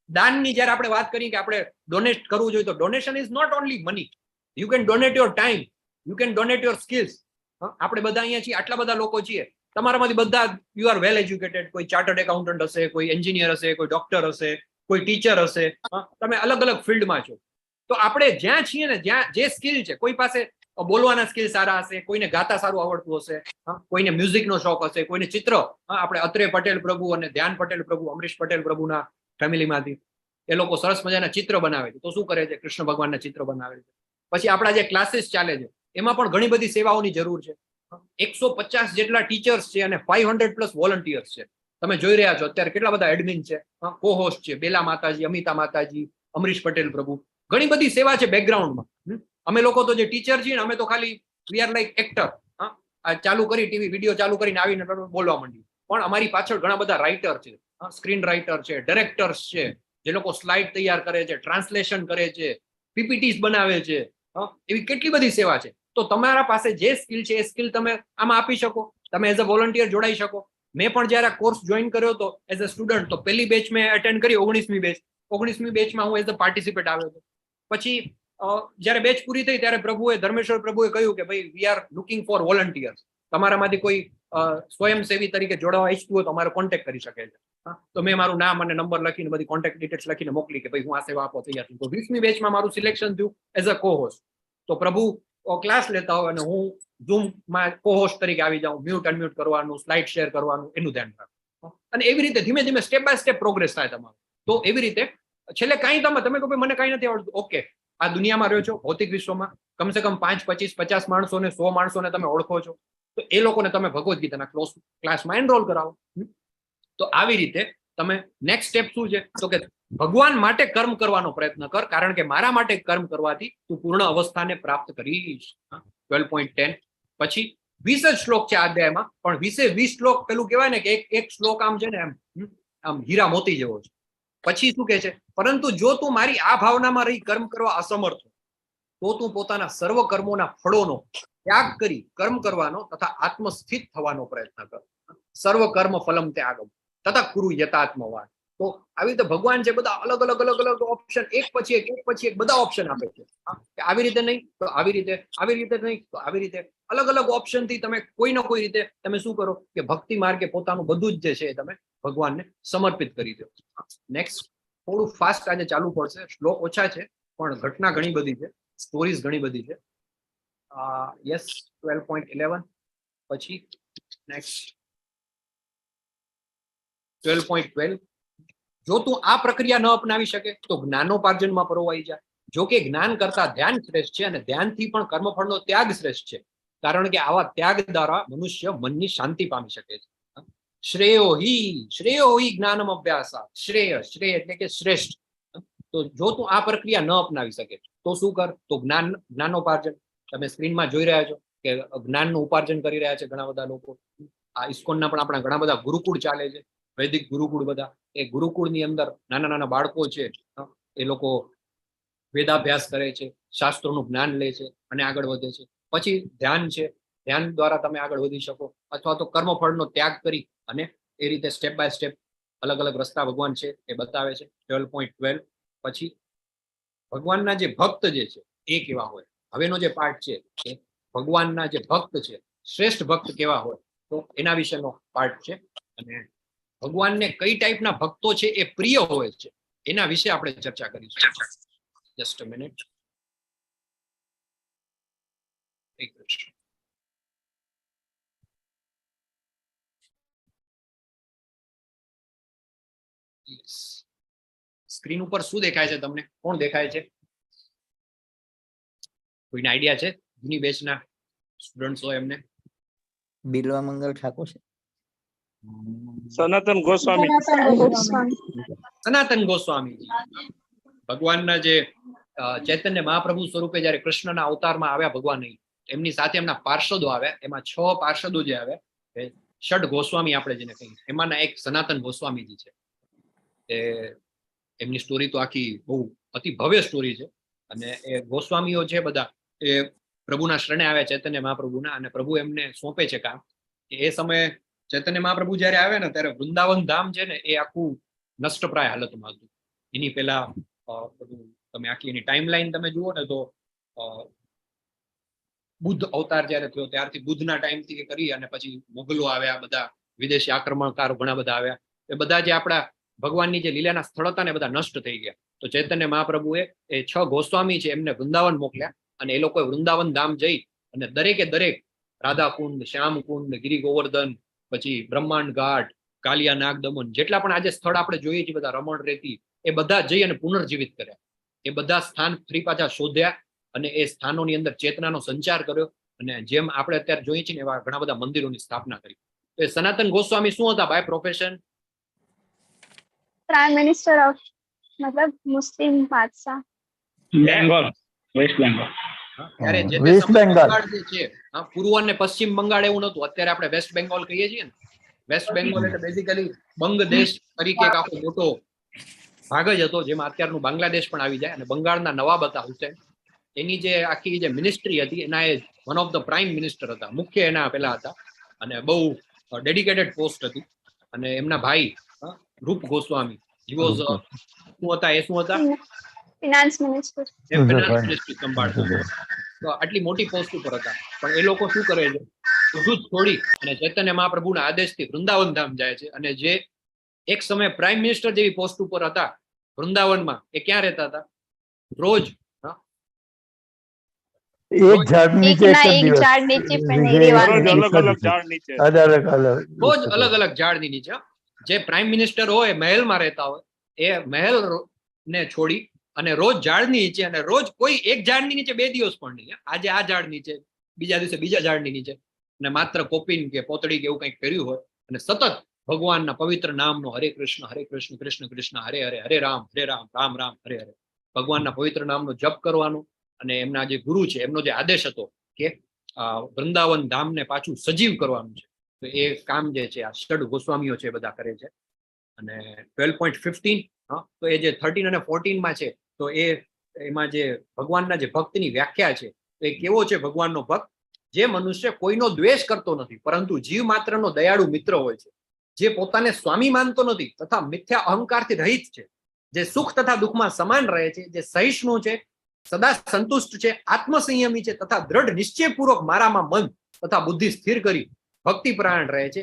દાનની જયારે આપણે વાત કરીએ કે આપણે ડોનેટ કરવું જોઈએ, તો donation is not only money. You can donate your time, you can donate your skills. આપણે બધા અહીંયા છીએ, આટલા બધા લોકો છીએ, તમારામાંથી બધા યુ આર વેલ એજ્યુકેટેડ. કોઈ ચાર્ટર્ડ એકાઉન્ટન્ટ હશે, કોઈ એન્જિનિયર હશે, કોઈ ડોક્ટર હશે, કોઈ ટીચર હશે. તમે અલગ અલગ ફિલ્ડમાં છો. તો આપણે જ્યાં છીએ ને, જ્યાં જે સ્કિલ છે, કોઈ પાસે બોલવાના સ્કિલ સારા હશે, કોઈને ગાતા સારું આવડતું હશે, કોઈને મ્યુઝિકનો શોખ હશે, કોઈને ચિત્ર. આપણે અત્રે પટેલ પ્રભુ અને ધ્યાન પટેલ પ્રભુ, અમરીશ પટેલ પ્રભુના ફેમિલીમાંથી એ લોકો સરસ મજાના ચિત્ર બનાવે છે. તો શું કરે છે, કૃષ્ણ ભગવાનના ચિત્ર બનાવે છે. પછી આપણા જે ક્લાસીસ ચાલે છે, એમાં પણ ઘણી બધી સેવાઓની જરૂર છે. 150 જેટલા ટીચર્સ છે અને 500+ વોલન્ટિયર્સ છે. તમે જોઈ રહ્યા છો અત્યારે કેટલા બધા એડમિન છે, કો-હોસ્ટ છે, બેલા માતાજી, અમિતા માતાજી, અમરીશ પટેલ પ્રભુ. ઘણી બધી સેવા છે બેકગ્રાઉન્ડમાં. અમે લોકો તો જે ટીચર છીએ ને, અમે તો ખાલી વી આર લાઈક એક્ટર. ચાલુ કરી ટીવી વિડીયો ચાલુ કરીને આવીને બોલવા માંડી. પણ અમારી પાછળ ઘણા બધા રાઇટર છે, સ્ક્રીન રાઇટર છે, ડિરેક્ટર્સ છે, જે લોકો સ્લાઇડ તૈયાર કરે છે, ટ્રાન્સલેશન કરે છે, પીપીટીસ બનાવે છે. એવી કેટલી બધી સેવા છે. તો તમારા પાસે જે સ્કિલ છે, એ સ્કિલ તમે આમાં આપી શકો. તમે એઝ અ વોલન્ટિયર જોડાઈ શકો. મેં પણ જયારે આ કોર્સ જોઈન કર્યો હતો એઝ અ સ્ટુડન્ટ, તો પહેલી બેચ મેં અટેન્ડ કરી, 19મી બેચમાં હું એઝ અ પાર્ટિસિપેટ આવ્યો હતો. પછી જયારે બેચ પૂરી થઈ, ત્યારે ધર્મેશ્વર પ્રભુએ કહ્યું કે ભાઈ we are looking for volunteers. તમારામાંથી કોઈ સ્વયંસેવી તરીકે જોડાવા ઈચ્છતું હોય તો અમારો કોન્ટેક્ટ કરી શકે છે. તો મેં મારું નામ અને નંબર લખીને બધી કોન્ટેક્ટ ડિટેલ્સ લખીને મોકલી કે ભાઈ હું આ સેવા આપવા તૈયાર છું. તો 20મી બેચમાં મારું સિલેક્શન થયું એઝ અ કો-હોસ્ટ. તો પ્રભુ ક્લાસ લેતા હોય અને હું ઝૂમમાં કો-હોસ્ટ તરીકે આવી જાઉં, મ્યુટ અનમ્યુટ કરવાનું, સ્લાઇડ શેર કરવાનું, એનું ધ્યાન રાખવું. અને એવી રીતે ધીમે ધીમે સ્ટેપ બાય સ્ટેપ પ્રોગ્રેસ થાય તમારો. તો એવી રીતે છેલ્લે કાંઈ તમે કહો મને કાંઈ નથી આવડતું, ઓકે, આ દુનિયામાં રહ્યો છો, ભૌતિક વિશ્વમાં કમસે કમ 5, 25, 50 માણસોને, 100 માણસોને તમે ઓળખો છો, તો એ લોકોને તમે ભગવદ્ ગીતાના ક્લાસમાં એનરોલ કરાવો. તો આવી રીતે તમે નેક્સ્ટ સ્ટેપ શું છે, તો કે ભગવાન માટે કર્મ કરવાનો પ્રયત્ન કર. કારણ કે મારા માટે કર્મ કરવાથી તું પૂર્ણ અવસ્થાને પ્રાપ્ત કરીશ. 12.10 પછી 20 જ શ્લોક છે આ અધ્યાયમાં, પણ 20 શ્લોક પેલું કહેવાય ને કે એક શ્લોક આમ છે ને આમ હીરા મોતી જેવો છે. પછી શું કહે છે, પરંતુ જો તું મારી આ ભાવનામાં રહી કર્મ કરવા અસમર્થ તો તું પોતાના સર્વ કર્મોના ફળોનો ત્યાગ કરી કર્મ કરવાનો તથા આત્મસ્થિત થવાનો પ્રયત્ન કર. સર્વ કર્મ ફલમ ત્યાગમ તથા કુરુ યતાત્મવાદ. તો આવી રીતે ભગવાન છે બધા અલગ અલગ અલગ અલગ ઓપ્શન એક પછી એક બધા ઓપ્શન આપે છે. આવી રીતે નહીં તો આવી રીતે, આવી રીતે નહીં તો આવી રીતે, અલગ અલગ ઓપ્શન થી તમે કોઈ ના કોઈ રીતે તમે શું કરો કે ભક્તિ માર્ગે પોતાનું બધું જ જે છે એ તમે ભગવાનને સમર્પિત કરી દો. નેક્સ્ટ થોડું ફાસ્ટ આજે ચાલુ પડશે, શ્લોક ઓછા છે પણ ઘટના ઘણી બધી છે, સ્ટોરીઝ ઘણી બધી છે. યસ 12.11 પછી નેક્સ્ટ 12.12. જો તું આ પ્રક્રિયા ન અપનાવી શકે તો જ્ઞાનોપાર્જનમાં પરોવાઈ જા. જો કે જ્ઞાન કરતા ધ્યાન શ્રેષ્ઠ છે અને ધ્યાનથી પણ કર્મફળનો ત્યાગ શ્રેષ્ઠ છે, કારણ કે આવા ત્યાગ દ્વારા મનુષ્ય મનની શાંતિ પામી શકે છે. શ્રેયો હિ જ્ઞાનમ અભ્યાસા. શ્રેય એટલે કે શ્રેષ્ઠ. તો જો તું આ પ્રક્રિયા ન અપનાવી શકે તો શું કર, તો જ્ઞાનોપાર્જન. તમે સ્ક્રીનમાં જોઈ રહ્યા છો કે જ્ઞાનનું ઉપાર્જન કરી રહ્યા છે ઘણા બધા લોકો. આ ઇસ્કોનના પણ આપણા ઘણા બધા ગુરુકુળ ચાલે છે, વૈદિક ગુરુકુળ બધા. એ ગુરુકુળની અંદર નાના નાના બાળકો છે, એ લોકો વેદાભ્યાસ કરે છે, શાસ્ત્રોનું જ્ઞાન લે છે અને આગળ વધે છે. પછી ધ્યાન છે, ધ્યાન દ્વારા તમે આગળ વધી શકો, અથવા તો કર્મફળનો ત્યાગ કરી અને એ રીતે સ્ટેપ બાય સ્ટેપ અલગ અલગ રસ્તા ભગવાન છે એ બતાવે છે. 12.12 પછી ભગવાનના જે ભક્ત જે છે એ કેવા હોય. હવેનો જે પાઠ છે એ ભગવાનના જે ભક્ત છે, શ્રેષ્ઠ ભક્ત કેવા હોય તો એના વિશેનો પાઠ છે. અને ભગવાનને કઈ ટાઈપના ભક્તો છે એ પ્રિય હોય છે એના વિશે આપણે ચર્ચા કરીશું. Just a minute. સ્ક્રીન ઉપર શું દેખાય છે તમને? કોણ દેખાય છે? કોઈને આઈડિયા છે? જૂની બેચના સ્ટુડન્ટ્સ હોય એમને? બિલવા મંગલ ઠાકોર છે. સનાતન ગોસ્વામી. સનાતન ગોસ્વામીજી ભગવાનના જે ચૈતન્ય મહાપ્રભુ સ્વરૂપે જયારે કૃષ્ણના અવતારમાં આવ્યા ભગવાન, એમની સાથે એમના પાર્ષદો આવ્યા. એમાં 6 પાર્ષદો જે આવ્યા એ ષડ ગોસ્વામી આપણે જેને કહીએ, એમાંના એક સનાતન ગોસ્વામીજી છે. એમની સ્ટોરી તો આખી બહુ અતિ ભવ્ય સ્ટોરી છે. અને એ ગોસ્વામીઓ છે બધા એ પ્રભુના શરણે આવ્યા ચૈતન્ય મહાપ્રભુના, અને પ્રભુ એમને સોંપે છે કામ. એ સમયે ચૈતન્ય મહાપ્રભુ જયારે આવે ને ત્યારે વૃંદાવન ધામ છે ને એ આખું નષ્ટપ્રાય હાલતમાં હતું. એની પેલા બધું તમે આખી એની ટાઈમલાઈન તમે જુઓ ને તો બુદ્ધ અવતાર જયારે થયો ત્યારથી બુદ્ધના ટાઈમથી કરી અને પછી મોગલો આવ્યા, બધા વિદેશી આક્રમણકારો ઘણા બધા આવ્યા. એ બધા જે આપણા ભગવાનની જે લીલાના સ્થળ હતા ને બધા નષ્ટ થઈ ગયા. તો ચૈતન્ય મહાપ્રભુએ એ 6 ગોસ્વામી છે એમને વૃંદાવન મોકલ્યા, અને એ લોકોએ વૃંદાવન ધામ જઈ અને દરેકે દરેક રાધાકુંડ, શ્યામકુંડ, ગિરી ગોવર્ધન, પછી બ્રહ્માંડ ઘાટ, કાલિયા નાગદમન, જેટલા પણ આજે સ્થળ આપણે જોઈએ છીએ બધા રમણ રેતી, એ બધા જઈ અને પુનર્જીવિત કર્યા. એ બધા સ્થાન ફરી પાછા શોધ્યા અને એ સ્થાનોની અંદર ચેતનાનો સંચાર કર્યો. અને જેમ આપણે અત્યારે જોઈએ છીએ ને એવા ઘણા બધા મંદિરોની સ્થાપના કરી. તો એ સનાતન ગોસ્વામી શું હતા by profession? Prime minister of मतलब मुस्लिम बादशाह બેંગોલ, વેસ્ટ બેંગોલ. ત્યારે જે તે વેસ્ટ સમયે બેંગાલ. બંગાળ જે છે, પૂર્વ અને પશ્ચિમ બંગાળ એવું નતું. અત્યારે આપણે વેસ્ટ બેંગોલ કહીએ છીએ ને. વેસ્ટ બેંગોલ એટલે બેઝિકલી બંગ દેશ તરીકે એક આખો મોટો ભાગ જ હતો, જેમાં અત્યારનું બાંગ્લાદેશ પણ આવી જાય. અને બંગાળના નવાબ હતા હુસેન, એની જે આખી જે મિનિસ્ટ્રી હતી એના એ one of the prime minister હતા, મુખ્ય એના પેલા હતા. અને બહુ ડેડિકેટેડ પોસ્ટ હતી. અને એમના ભાઈ રૂપ ગોસ્વામી શું હતા? એ શું હતા? फिनेंस मिनिस्टर એ ફાઇનાન્સ મિનિસ્ટ્રી સંભાળતા. તો આટલી મોટી પોસ્ટ ઉપર હતા. પણ એ લોકો શું કરે છે, બધું જ છોડી અને ચૈતન્ય મહાપ્રભુના આદેશથી વૃંદાવન ધામ જાય છે. અને જે એક સમયે પ્રાઇમ મિનિસ્ટર જેવી પોસ્ટ ઉપર હતા વૃંદાવનમાં, એ ક્યાં રહેતા હતા? રોજ એક ઝાડ નીચે एक ना એક જ एक દિવસ. झाड़ नीचे पर नहीं જે रेवान દરરોજ नहीं અલગ અલગ ઝાડ નીચે. અલગ અલગ રોજ અલગ અલગ ઝાડની નીચે. જે પ્રાઇમ મિનિસ્ટર હોય મહેલમાં રહેતા હોય, એ મહેલ ને છોડી અને રોજ ઝાડની નીચે, અને રોજ કોઈ એક ઝાડની નીચે 2 દિવસ પણ નહીં. આજે આ ઝાડ નીચે, બીજા દિવસે બીજા ઝાડની નીચે, અને માત્ર કોપીન કે પોતળી કે એવું કંઈક કર્યું હોય, અને સતત ભગવાનના પવિત્ર નામનો હરે કૃષ્ણ કૃષ્ણ કૃષ્ણ હરે હરે, હરે રામ રામ રામ હરે હરે, ભગવાનના પવિત્ર નામનો જપ કરવાનો. અને એમના જે ગુરુ છે એમનો જે આદેશ હતો કે વૃંદાવન ધામને પાછું સજીવ કરવાનું છે, તો એ કામ જે છે આ ષડ ગોસ્વામીઓ છે બધા કરે છે. અને 12.15 હા, તો એ જે 13 અને 14 માં છે, તો એમાં જે ભગવાનના જે ભક્તની વ્યાખ્યા છે, તો એ કેવો છે ભગવાનનો ભક્ત? જે મનુષ્ય કોઈનો દ્વેષ કરતો નથી, પરંતુ જીવ માત્રનો દયાળુ મિત્ર હોય છે, જે પોતાને સ્વામી માનતો નથી તથા મિથ્યા અહંકારથી રહિત છે, જે સુખ તથા દુઃખમાં સમાન રહે છે, જે સહિષ્ણુ છે, સદા સંતુષ્ટ છે, આત્મસંયમી છે તથા દ્રઢ નિશ્ચયપૂર્વક મારામાં મન તથા બુદ્ધિ સ્થિર કરી ભક્તિપરાયણ રહે છે,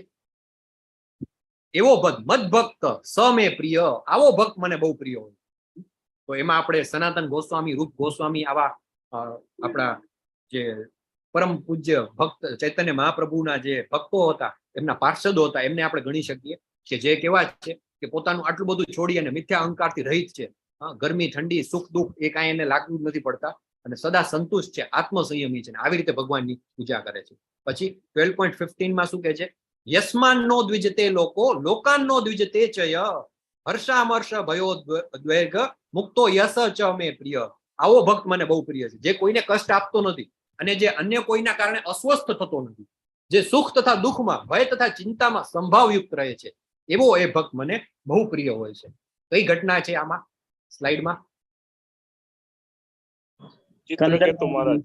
એવો મદભક્ત સમે પ્રિય. આવો ભક્ત મને બહુ પ્રિય હોય. તો એમાં આપણે સનાતન ગોસ્વામી, રૂપ ગોસ્વામી, આવા આપણા જે પરમ પૂજ્ય ભક્ત ચૈતન્ય મહાપ્રભુના જે ભક્તો હતા, એમના પાર્ષદો હતા, એમને આપણે ગણી શકીએ કે જે કેવા છે કે પોતાનું આટલું બધું છોડી અને મિથ્યા અહંકારથી રહિત છે. ગરમી, ઠંડી, સુખ, દુઃખ એ કાંઈ એને લાગતું જ નથી પડતા અને સદા સંતુષ્ટ છે, આત્મસંયમી છે, આવી રીતે ભગવાનની પૂજા કરે છે. પછી 12.15 માં શું કહે છે? યસ્માન નો દ્વિજતે લોકો લોકાન નો દ્વિજતે ચય હર્ષામર્ષ ભયો દ્વેગ મુક્તો યસ ચ મે પ્રિય. આવો ભક્ત મને બહુ પ્રિય છે, જે કોઈને કષ્ટ આપતો નથી અને જે અન્ય કોઈના કારણે અસ્વસ્થ થતો નથી, જે સુખ તથા દુઃખમાં, ભય તથા ચિંતામાં સંભાવયુક્ત રહે છે, એવો એ ભક્ત મને બહુ પ્રિય હોય છે. કઈ ઘટના છે આમાં સ્લાઇડમાં? ચિત્રકેતુ મહારાજ.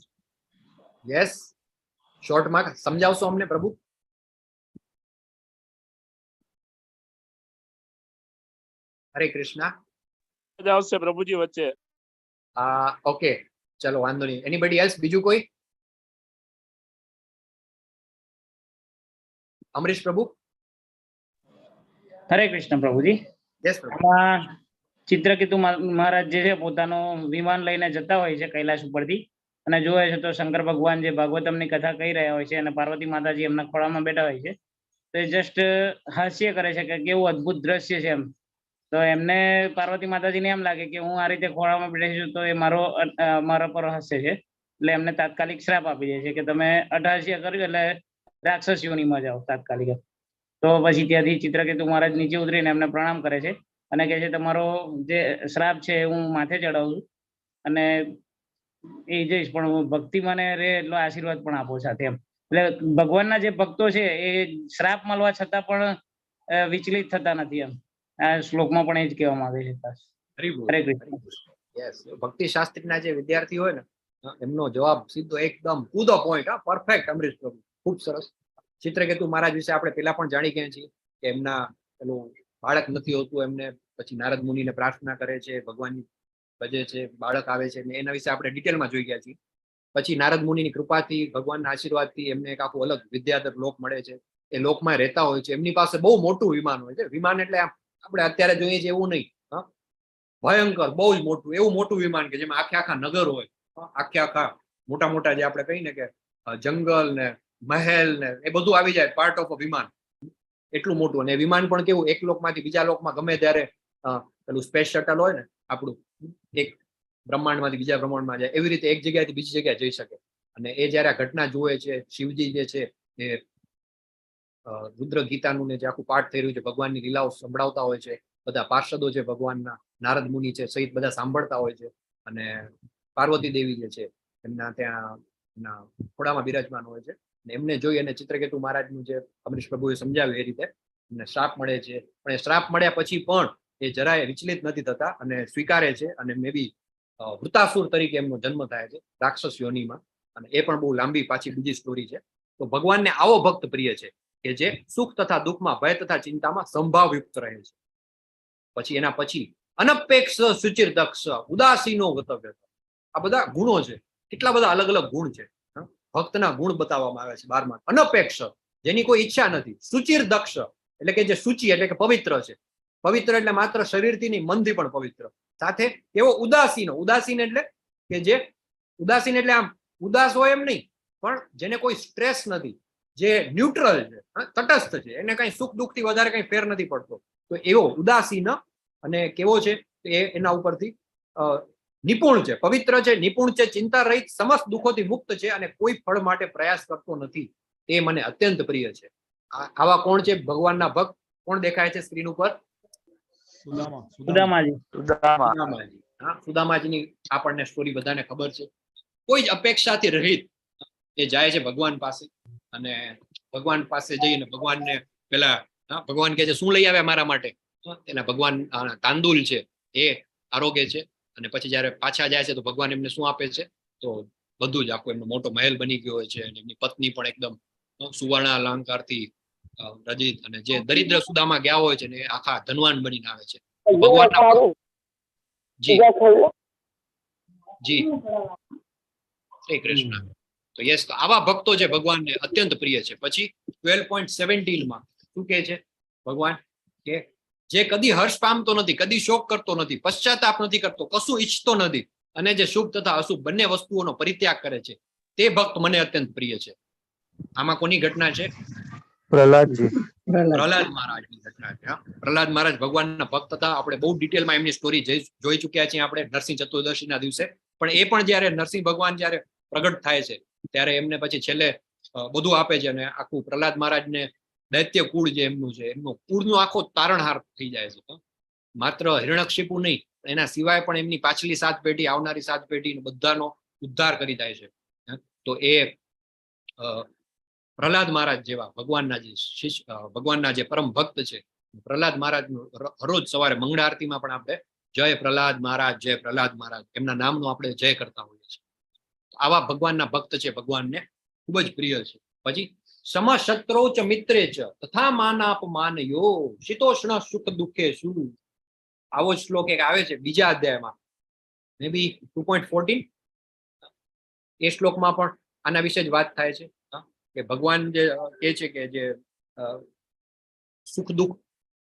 યસ, શોર્ટમાં સમજાવશો અમને પ્રભુ? હરે કૃષ્ણ. આવશે પ્રભુજી વચ્ચે. ઓકે, ચલો વાંધો નહીં. Anybody else? બીજું કોઈ? અમરીશ પ્રભુ. હરે કૃષ્ણ પ્રભુજી. યસ પ્રભુ. આમાં ચિત્રકેતુ મહારાજ જે છે પોતાનું વિમાન લઈને જતા હોય છે કૈલાશ ઉપરથી, અને જોવે છે તો શંકર ભગવાન જે ભાગવતમની કથા કહી રહ્યા હોય છે અને પાર્વતી માતાજી એમના ખોળામાં બેઠા હોય છે. તો એ જસ્ટ હાસ્ય કરે છે કે કેવું અદ્ભુત દ્રશ્ય છે એમ. તો એમને પાર્વતી માતાજીને એમ લાગે કે હું આ રીતે ખોળામાં બેઠી છું તો એ મારા પર હસે છે, એટલે એમને તાત્કાલિક શ્રાપ આપી દે છે કે તમે અઠહાસ્ય કર્યું એટલે રાક્ષસ યોનીમાં જાઓ તાત્કાલિક. તો પછી ત્યાંથી ચિત્રકેતુ મહારાજ નીચે ઉતરીને એમને પ્રણામ કરે છે અને કહે છે તમારો જે શ્રાપ છે હું માથે ચડાવું છું અને એ જઈશ, પણ ભક્તિ મને રે એટલો આશીર્વાદ પણ આપો સાથે એમ. એટલે ભગવાનના જે ભક્તો છે એ શ્રાપ મળવા છતાં પણ વિચલિત થતા નથી એમ. આ શ્લોકમાં પણ એ જ કહેવામાં આવે છે. હરે કૃષ્ણ. યસ, ભક્તિ શાસ્ત્રીના જે વિદ્યાર્થી હોય ને, એમનો જવાબ સીધો એકદમ to the point. Perfect Amrish પ્રભુ, ખૂબ સરસ. ચિત્રકેતુ મહારાજ વિશે આપણે પેલા પણ જાણી ગયા છીએ કે એમના પેલું બાળક નથી હોતું, એમને પછી નારદ મુનિને પ્રાર્થના કરે છે, ભગવાનની ભજે છે, બાળક આવે છે, એના વિશે આપણે ડિટેલમાં જોઈ ગયા છીએ. પછી નારદ મુનિની કૃપાથી, ભગવાનના આશીર્વાદથી એમને એક આખું અલગ વિદ્યાધર લોક મળે છે. એ લોકમાં રહેતા હોય છે. એમની પાસે બહુ મોટું વિમાન હોય છે. વિમાન એટલે આપણે અત્યારે જોઈએ છીએ એવું નહીં, ભયંકર, બહુ જ મોટું, એવું મોટું વિમાન કે જેમાં આખા નગર હોય, આખા મોટા મોટા જે આપણે કહીને કે જંગલ ને મહેલ ને એ બધું આવી જાય, પાર્ટ ઓફ અ વિમાન. એટલું મોટું. અને વિમાન પણ કેવું, એક લોકમાંથી બીજા લોકમાં ગમે ત્યારે પેલું સ્પેસ શટલ હોય ને આપણું, એક બ્રહ્માંડમાંથી બીજા બ્રહ્માંડમાં જાય, એવી રીતે એક જગ્યાએથી બીજી જગ્યાએ જઈ શકે. અને એ જયારે આ ઘટના જુએ છે, શિવજી જે છે એ રુદ્ર ગીતાનું ને જે આખું પાઠ થઈ રહ્યું છે, ભગવાનની લીલાઓ સંભળાવતા હોય છે, બધા પાર્ષદો છે ભગવાનના, નારદ મુનિ છે સહિત બધા સાંભળતા હોય છે. અને પાર્વતી દેવી જે છે એમના ત્યાં એમના ખોડામાં બિરાજમાન હોય છે. એમને જોઈ અને ચિત્રકેતુ મહારાજનું જે અમરીશ પ્રભુએ સમજાવ્યું એ રીતે એમને શ્રાપ મળે છે. પણ એ શ્રાપ મળ્યા પછી પણ એ જરાય વિચલિત નથી થતા અને સ્વીકારે છે. અને મે બી વૃતાસુર તરીકે એમનો જન્મ થાય છે રાક્ષસ યોનીમાં. અને એ પણ બહુ લાંબી પાછી બીજી સ્ટોરી છે. તો ભગવાનને આવો ભક્ત પ્રિય છે કે જે સુખ તથા દુઃખમાં, ભય તથા ચિંતામાં સંભાવયુક્ત રહે છે. પછી એના પછી અનપેક્ષ સુચિર દક્ષ ઉદાસીનો ગતવ્ય. આ બધા ગુણો છે. કેટલા બધા અલગ અલગ ગુણ છે. ભક્તના ગુણ બતાવવામાં આવે છે 12માં. અનપેક્ષ, જેની કોઈ ઈચ્છા નથી. સુચિર દક્ષ એટલે કે જે સૂચિ એટલે કે પવિત્ર છે. પવિત્ર એટલે માત્ર શરીરથી નહીં, મનથી પણ પવિત્ર. સાથે એવો ઉદાસીનો, ઉદાસીન એટલે કે જે ઉદાસીન એટલે આમ ઉદાસ હોય એમ નહીં, પણ જેને કોઈ સ્ટ્રેસ નથી, જે ન્યુટ્રલ છે, તટસ્થ છે, એને કઈ સુખ દુઃખથી વધારે કઈ ફેર નથી પડતો. તો એવો ઉદાસીન. અને કેવો છે એ એના ઉપરથી નિપુણ છે, પવિત્ર છે, નિપુણ છે, ચિંતા રહિત, સમસ્ત દુઃખોથી મુક્ત છે અને કોઈ ફળ માટે પ્રયાસ કરતો નથી. એ મને અત્યંત પ્રિય છે. આવા કોણ છે ભગવાનના ભક્ત? કોણ દેખાય છે સ્ક્રીન ઉપર? સુદામાજી. સુદામાજીની આપણને સ્ટોરી બધાને ખબર છે. કોઈ જ અપેક્ષાથી રહિત એ જાય છે ભગવાન પાસે. અને ભગવાન પાસે જઈને ભગવાનને પેલા ભગવાન કહે છે શું લઈ આવ્યા મારા માટે? એના ભગવાન તાંદુલ છે એ આરોગ્ય છે. અને પછી જયારે પાછા જાય છે તો ભગવાન એમને શું આપે છે? તો બધું જ આખો એમનો મોટો મહેલ બની ગયો હોય છે અને એમની પત્ની પણ એકદમ સુવર્ણ અલંકારથી રજિત, અને જે દરિદ્ર સુદામાં ગયા હોય છે ને એ આખા ધનવાન બનીને આવે છે. ભગવાનના જી જી શ્રી કૃષ્ણ. તો યસ, તો આવા ભક્તો છે ભગવાનને અત્યંત પ્રિય છે. પછી 12.17 માં શું કહે છે ભગવાન? કે જે કદી હર્ષ પામતો નથી, કદી શોક કરતો નથી, પશ્ચાતાપ નથી કરતો, કશું ઈચ્છતો નથી, અને જે શુભ તથા અશુભ બંને વસ્તુઓનો પરિત્યાગ કરે છે, તે ભક્ત મને અત્યંત પ્રિય છે. આમાં કોની ઘટના છે? પ્રહલાદજી. પ્રહલાદ મહારાજની ઘટના છે. પ્રહલાદ મહારાજ ભગવાનના ભક્ત હતા. આપણે બહુ ડિટેલમાં એમની સ્ટોરી જોઈ ચુક્યા છીએ આપણે નરસિંહ ચતુર્દશીના દિવસે. પણ એ પણ જયારે નરસિંહ ભગવાન જયારે પ્રગટ થાય છે ત્યારે એમને પછી છેલ્લે બધું આપે છે, અને આખું પ્રહલાદ મહારાજને દૈત્ય કુળ જે એમનું છે, એમનું કુળનો આખો તારણહાર થઈ જાય છે. માત્ર હિરણ્યકશિપુ નહીં, એના સિવાય પણ એમની પાછલી 7 પેઢી, આવનારી 7 પેઢી બધાનો ઉદ્ધાર કરી જાય છે. તો એ પ્રહલાદ મહારાજ જેવા ભગવાનના જે શિષ્ય, ભગવાનના જે પરમ ભક્ત છે, પ્રહલાદ મહારાજનું હરોજ સવારે મંગળા આરતીમાં પણ આપણે જય પ્રહલાદ મહારાજ, જય પ્રહલાદ મહારાજ, એમના નામનો આપણે જય કરતા હોઈએ છીએ. આવા ભગવાનના ભક્ત છે, ભગવાનને ખૂબ જ પ્રિય છે. પછી સમશત્રૌ ચ મિત્રે ચ તથા માનાપમાનયો શીતોષ્ણ સુખ દુઃખે શું. આવો જ શ્લોક એક આવે છે બીજા અધ્યાયમાં, મે બી 2.14. એ શ્લોકમાં પણ આના વિશે જ વાત થાય છે કે ભગવાન જે કહે છે કે જે સુખ દુઃખ,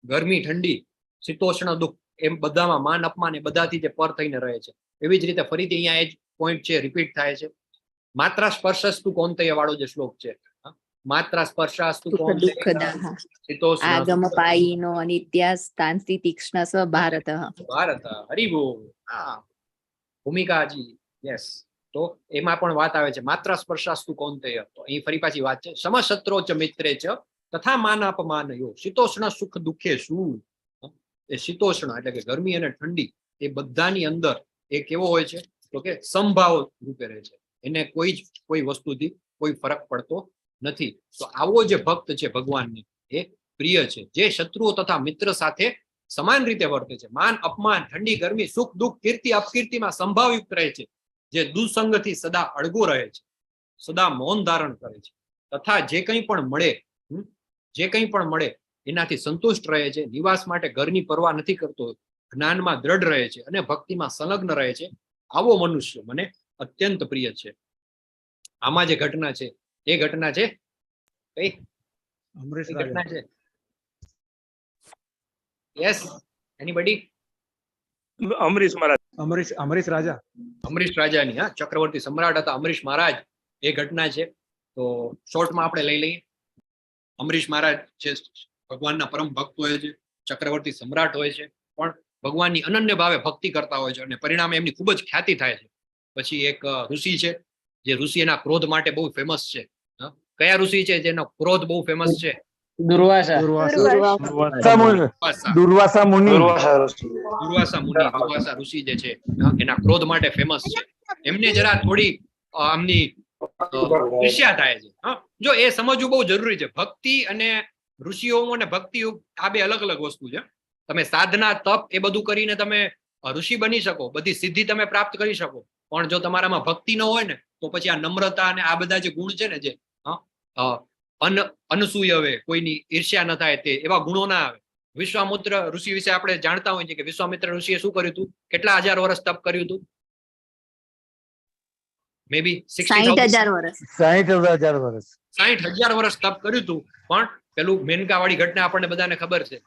ગરમી ઠંડી, શીતોષ્ણ દુઃખ, એમ બધામાં માન અપમાન એ બધાથી જે પર થઈને રહે છે. એવી જ રીતે ફરીથી અહીંયા એ જ પોઈન્ટ છે, રિપીટ થાય છે. માત્રા સ્પર્શસ્તુ કૌંતેય વાળો જે શ્લોક છે, માત્રા સ્પર્શાસ્તુ કૌંતેય શીતોષ્ણ આગમ પાયીનો અનિત્યાસ તાંતિ તીક્ષ્ણ સ્વ ભારત. ભારત હરિભો. હા, ભૂમિકાજી, યસ. તો એમાં પણ વાત આવે છે માત્રા સ્પર્શાસ્તુ કૌંતેય. તો અહીં ફરી પાછી વાત છે સમશત્રો ચ મિત્રે ચ તથા માનાપમાનયો શીતોષ્ણ સુખ દુઃખે શું. એ શીતોષ્ણ એટલે કે ગરમી અને ઠંડી, એ બધાની અંદર એ કેવો હોય છે? તો કે સમભાવ રૂપે રહે છે. એને કોઈ વસ્તુથી કોઈ ફરક પડતો નથી. તો આવો જે ભક્ત છે ભગવાનને એ પ્રિય છે, જે શત્રુઓ તથા મિત્ર સાથે સમાન રીતે વર્તે છે. માન અપમાન, ઠંડી ગરમી, સુખ દુઃખ, કીર્તિ અપકીર્તિમાં સંભાવયુક્ત રહે છે, જે દુસંગથી સદા અળગો રહે છે, સદા મૌન ધારણ કરે છે, તથા જે કંઈ પણ મળે એનાથી સંતુષ્ટ રહે છે, નિવાસ માટે ઘરની પરવા નથી કરતો, જ્ઞાનમાં દ્રઢ રહે છે અને ભક્તિમાં સંલગ્ન રહે છે. આવો મનુષ્ય મને અત્યંત પ્રિય છે. આમાં જે ઘટના છે એ ઘટના છે કઈ ઘટના છે? Yes, anybody? અમરીશ મહારાજ. અમરીશ રાજાની, હા, ચક્રવર્તી સમ્રાટ હતા અમરીશ મહારાજ, એ ઘટના છે. તો શોર્ટમાં આપણે લઈ લઈએ. અમરીશ મહારાજ છે ભગવાનના પરમ ભક્ત હોય છે, ચક્રવર્તી સમ્રાટ હોય છે, પણ ભગવાનની અનન્ય ભાવે ભક્તિ કરતા હોય છે, અને પરિણામે એમની ખૂબ જ ખ્યાતિ થાય છે. પછી એક ઋષિ છે, જે ઋષિ એના ક્રોધ માટે બહુ ફેમસ છે. કયા ઋષિ છે જેનો ક્રોધ બહુ ફેમસ છે? દુર્વાસા. દુર્વાસા મુનિ. દુર્વાસા મુનિ, દુર્વાસા ઋષિ જે છે એના ક્રોધ માટે ફેમસ છે. એમને જરા થોડી આમની ઈર્ષ્યા થાય છે. જો એ સમજવું બહુ જરૂરી છે. ભક્તિ અને ઋષિયોગ અને ભક્તિ યોગ આ બે અલગ અલગ વસ્તુ છે. તમે સાધના, તપ એ બધું કરીને તમે ઋષિ બની શકો, બધી સિદ્ધિ તમે પ્રાપ્ત કરી શકો, પણ જો તમારામાં ભક્તિ ન હોય ને તો પછી આ નમ્રતા અને આ બધા જે ગુણ છે ને, જે અનસૂયવે, કોઈની ઈર્ષ્યા ન થાય, તે એવા ગુણો ના આવે. વિશ્વામિત્ર ઋષિ વિશે આપણે જાણતા હોઈએ છીએ કે વિશ્વામિત્ર ઋષિએ શું કર્યું હતું? કેટલા હજાર વર્ષ તપ કર્યું હતું? મે બી 60,000 વર્ષ. 60,000 વર્ષ. 60,000 વર્ષ તપ કર્યું હતું. પણ પેલું મેનકા વાળી ઘટના આપણને બધાને ખબર છે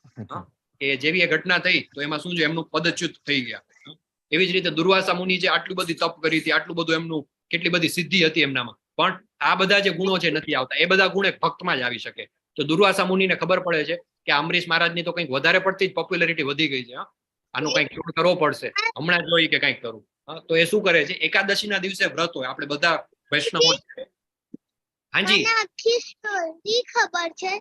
કે જેવી એ ઘટના થઈ તો એમાં શું છે, એમનું પદચ્યુત થઈ ગયા. એવી જ રીતે દુર્વાસા મુનિ જે આટલું બધી તપ કરી હતી, આટલું બધું એમનું કેટલી બધી સિદ્ધિ હતી એમનામાં, પણ આ બધા જે ગુણો છે નથી આવતા. એ બધા ગુણ એક ભક્તમાં જ આવી શકે. તો દુર્વાસા મુનિને ખબર પડે છે કે અમરીશ મહારાજની તો કંઈક વધારે પડતી જ પોપ્યુલારિટી વધી ગઈ છે, આનું કંઈક કરવો પડશે, હમણાં જોઈએ કે કંઈક કરવું. તો એ શું કરે છે? એકાદશીના દિવસે વ્રત હોય, આપણે બધા વૈષ્ણવો. હાજી, મને આખી સ્ટોરી ખબર છે.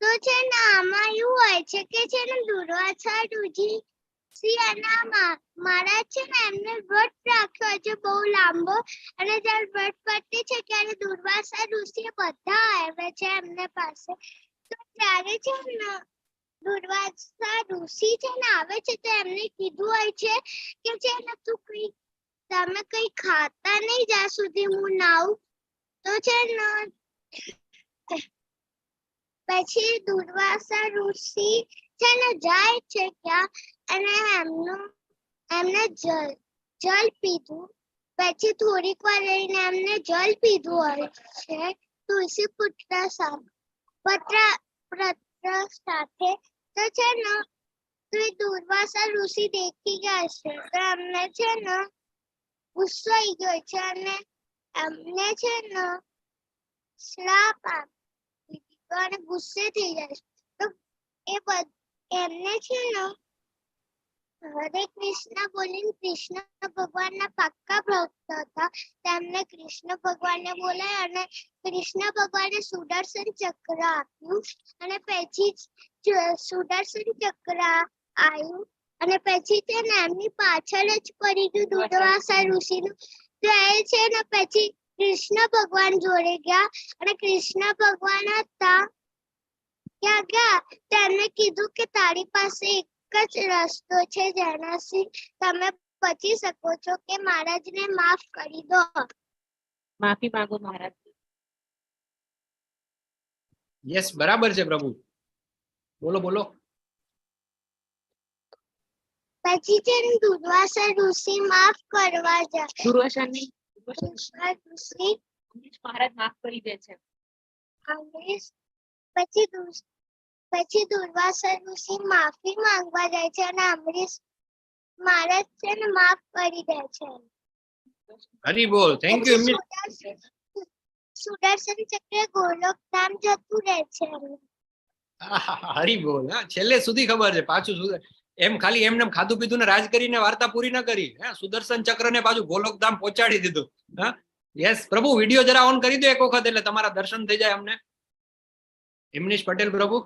તો છે ને આમાં એવું હોય છે કે છે ને દુર્વાસા ઋષિ મહારાજ છે ને એમને વ્રત રાખ્યો છે બહુ લાંબો, અને જયારે વ્રત પતે છે ત્યારે દુર્વાસા ઋષિ બધા આવે છે એમને પાસે. તો ત્યારે છે ને દુર્વાસા ઋષિ છે ને આવે છે તો એમને કીધું હોય છે કે છે ને તમે કઈ ખાતા નહીં જ્યાં સુધી હું ના આવું. તો છે ને પછી દુર્વાસા ઋષિ છે ને જાય છે ક્યાં અને એમને જલ પીધું. પછી થોડીક વાર રહીને એમને જલ પીધું હોય છે તુલસી પુત્ર સાથે. તો છે ને તો એ દુર્વાસા ઋષિ દેખી ગયા છે તો એમને છે ને ગુસ્સો આવી ગયો છે અને એમને છે ને શ્રાપ આપી દીધો અને ગુસ્સે થઈ જાય છે. તો એમને છે ને હરે કૃષ્ણ બોલીને કૃષ્ણ ભગવાનના પાક્કા ભક્ત હતા. તેમને કૃષ્ણ ભગવાનને બોલાય અને કૃષ્ણ ભગવાને સુદર્શન ચક્ર આપ્યું અને પછી સુદર્શન ચક્ર આવ્યું અને પછી છે ને એમની પાછળ જ પડી ગયું દુર્વાસા ઋષિનું. તો એ છે ને પછી કૃષ્ણ ભગવાન જોડે ગયા અને કૃષ્ણ ભગવાન હતા ક્યાં ગયા તો એમને કીધું કે તારી પાસે એક જ રસ્તો છે જેનાથી તમે બચી શકો છો કે મહારાજને માફ કરી દો. માફી માંગો મહારાજ. યસ, બરાબર છે પ્રભુ. બોલો બોલો. પછી છે ને દુર્વાસા ઋષિ માફ કરવા જાય. દુર્વાસા નહીં, દુર્વાસા ઋષિ મહારાજ માફ કરી દે છે. અંગ્રેજ પછી દુર્વાસા ઋષિ માફી માંગવા જાય છે અને અમરીશ મહારાજ છે ને માફ કરી દે છે. હરી બોલ. Thank you. સુદર્શન ચક્ર ગોલોકધામ જતું રહે છે. હરી બોલ. હા, છેલ્લે સુધી ખબર છે. પાછું એમ ખાલી એમને ખાધું પીધું ને રાજ કરીને વાર્તા પૂરી ના કરી. સુદર્શન ચક્ર ને પાછું ગોલોકધામ પહોંચાડી દીધું. હા, યસ પ્રભુ. વિડીયો જરા ઓન કરી દો એક વખત એટલે તમારા દર્શન થઈ જાય અમને. હિમનીશ પટેલ પ્રભુ.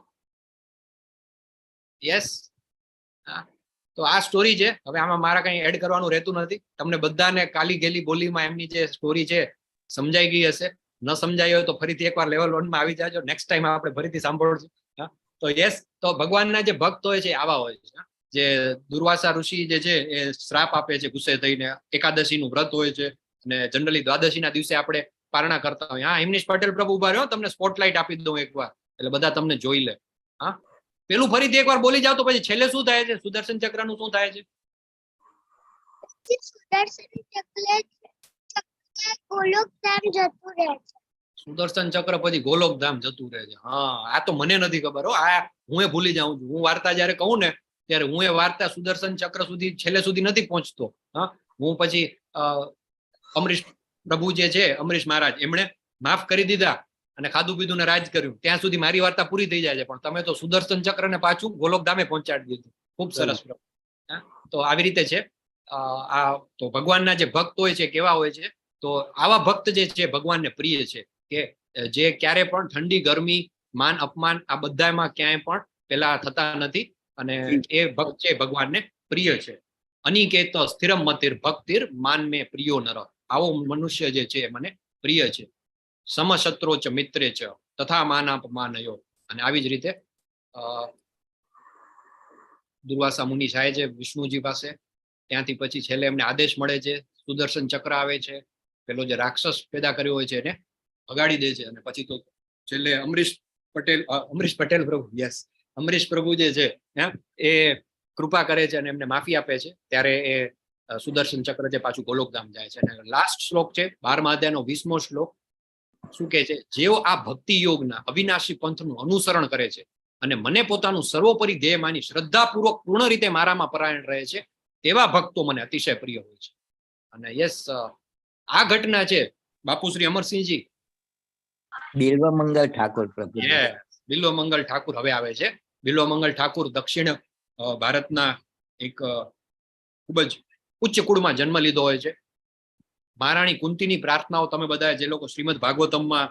યસ. તો આ સ્ટોરી છે. હવે આમાં મારા કઈ એડ કરવાનું રહેતું નથી. તમને બધાને કાલી ગેલી બોલીમાં એમની જે સ્ટોરી છે સમજાઈ ગઈ હશે. ન સમજાઈ હોય તો ફરીથી એકવાર લેવલ 1 માં આવી જાજો. નેક્સ્ટ ટાઈમ આપણે ફરીથી સાંભળશું. તો યસ, તો ભગવાનના જે ભક્ત હોય છે આવા હોય છે. જે દુર્વાસા ઋષિ જે છે એ શ્રાપ આપે છે ગુસ્સે થઈને. એકાદશી નું વ્રત હોય છે અને જનરલી દ્વાદશી ના દિવસે આપણે પારણા કરતા હોય. હા, હિમનીશ પટેલ પ્રભુ ઉભા રહ્યો. તમને સ્પોટલાઇટ આપી દઉં એકવાર એટલે બધા તમને જોઈ લે. હા, પેલું ફરીથી એકવાર બોલી જાવ તો પછી છેલ્લે શું થાય છે? સુદર્શન ચક્ર નું શું થાય છે? સુદર્શન ચક્ર ગોલોકધામ જતું રહે છે. સુદર્શન ચક્ર પછી ગોલોકધામ જતું રહે છે. હા, આ તો મને નથી ખબર હો. આ હું ભૂલી જાઉં છું. હું વાર્તા જયારે કહું ને ત્યારે હું એ વાર્તા સુદર્શન ચક્ર સુધી છેલ્લે સુધી નથી પહોંચતો. હા, હું પછી અમરીશ પ્રભુ જે છે, અમરીશ મહારાજ, એમણે માફ કરી દીધા અને ખાધું પીધું ને રાજ કર્યું ત્યાં સુધી મારી વાર્તા પૂરી થઈ જાય છે. પણ તમે તો સુદર્શન ચક્ર ને પાછું ગોલોકધામે પહોંચાડી દીધું. ખૂબ સરસ. તો આવી રીતે છે. આ તો ભગવાનના જે ભક્ત હોય છે કેવા હોય છે? તો આવા ભક્ત જે છે ભગવાનને પ્રિય છે કે જે ક્યારે પણ ઠંડી ગરમી માન અપમાન આ બધામાં ક્યાંય પણ પેલા થતા નથી અને એ ભક્ત છે ભગવાનને પ્રિય છે. અનિકેત સ્થિરમ મતિર ભક્તિર માન મે પ્રિયો નર. આવો મનુષ્ય જે છે મને પ્રિય છે. સમશત્રો ચ મિત્રે ચ તથા માનાપમાનયો. અને આવી જ રીતે દુર્વાસા મુનિ જાય છે વિષ્ણુજી પાસે. ત્યાંથી પછી છેલ્લે એમને આદેશ મળે છે. સુદર્શન ચક્ર આવે છે. પેલો જે રાક્ષસ પેદા કર્યો હોય છે એને ભગાડી દે છે અને પછી તો છેલ્લે અમરીશ પટેલ પ્રભુ, યસ, અમરીશ પ્રભુ જે છે એ કૃપા કરે છે અને એમને માફી આપે છે. ત્યારે એ સુદર્શન ચક્ર છે પાછું ગોલોકધામ જાય છે. અને લાસ્ટ શ્લોક છે 12મા અધ્યાયનો 20મો શ્લોક. શું કહે છે? જેઓ આ ભક્તિ યોગના અવિનાશી પંથનું અનુસરણ કરે છે અને મને પોતાનું સર્વોપરી ધ્યેય માની શ્રદ્ધાપૂર્વક પૂર્ણ રીતે મારામાં પરાયણ રહે છે તેવા ભક્તો મને અતિશય પ્રિય હોય છે. અને યસ, આ ઘટના છે બાપુ શ્રી અમરસિંહજી બિલ્વમંગલ ઠાકોર પ્રભુ. બિલ્વમંગલ ઠાકુર હવે આવે છે. બિલ્વમંગલ ઠાકુર દક્ષિણ ભારતના એક ખૂબ જ ઉચ્ચ કુળમાં જન્મ લીધો હોય છે. મહારાણી કુંતીની પ્રાર્થનાઓ તમે બધા જે લોકો શ્રીમદ ભાગવતમમાં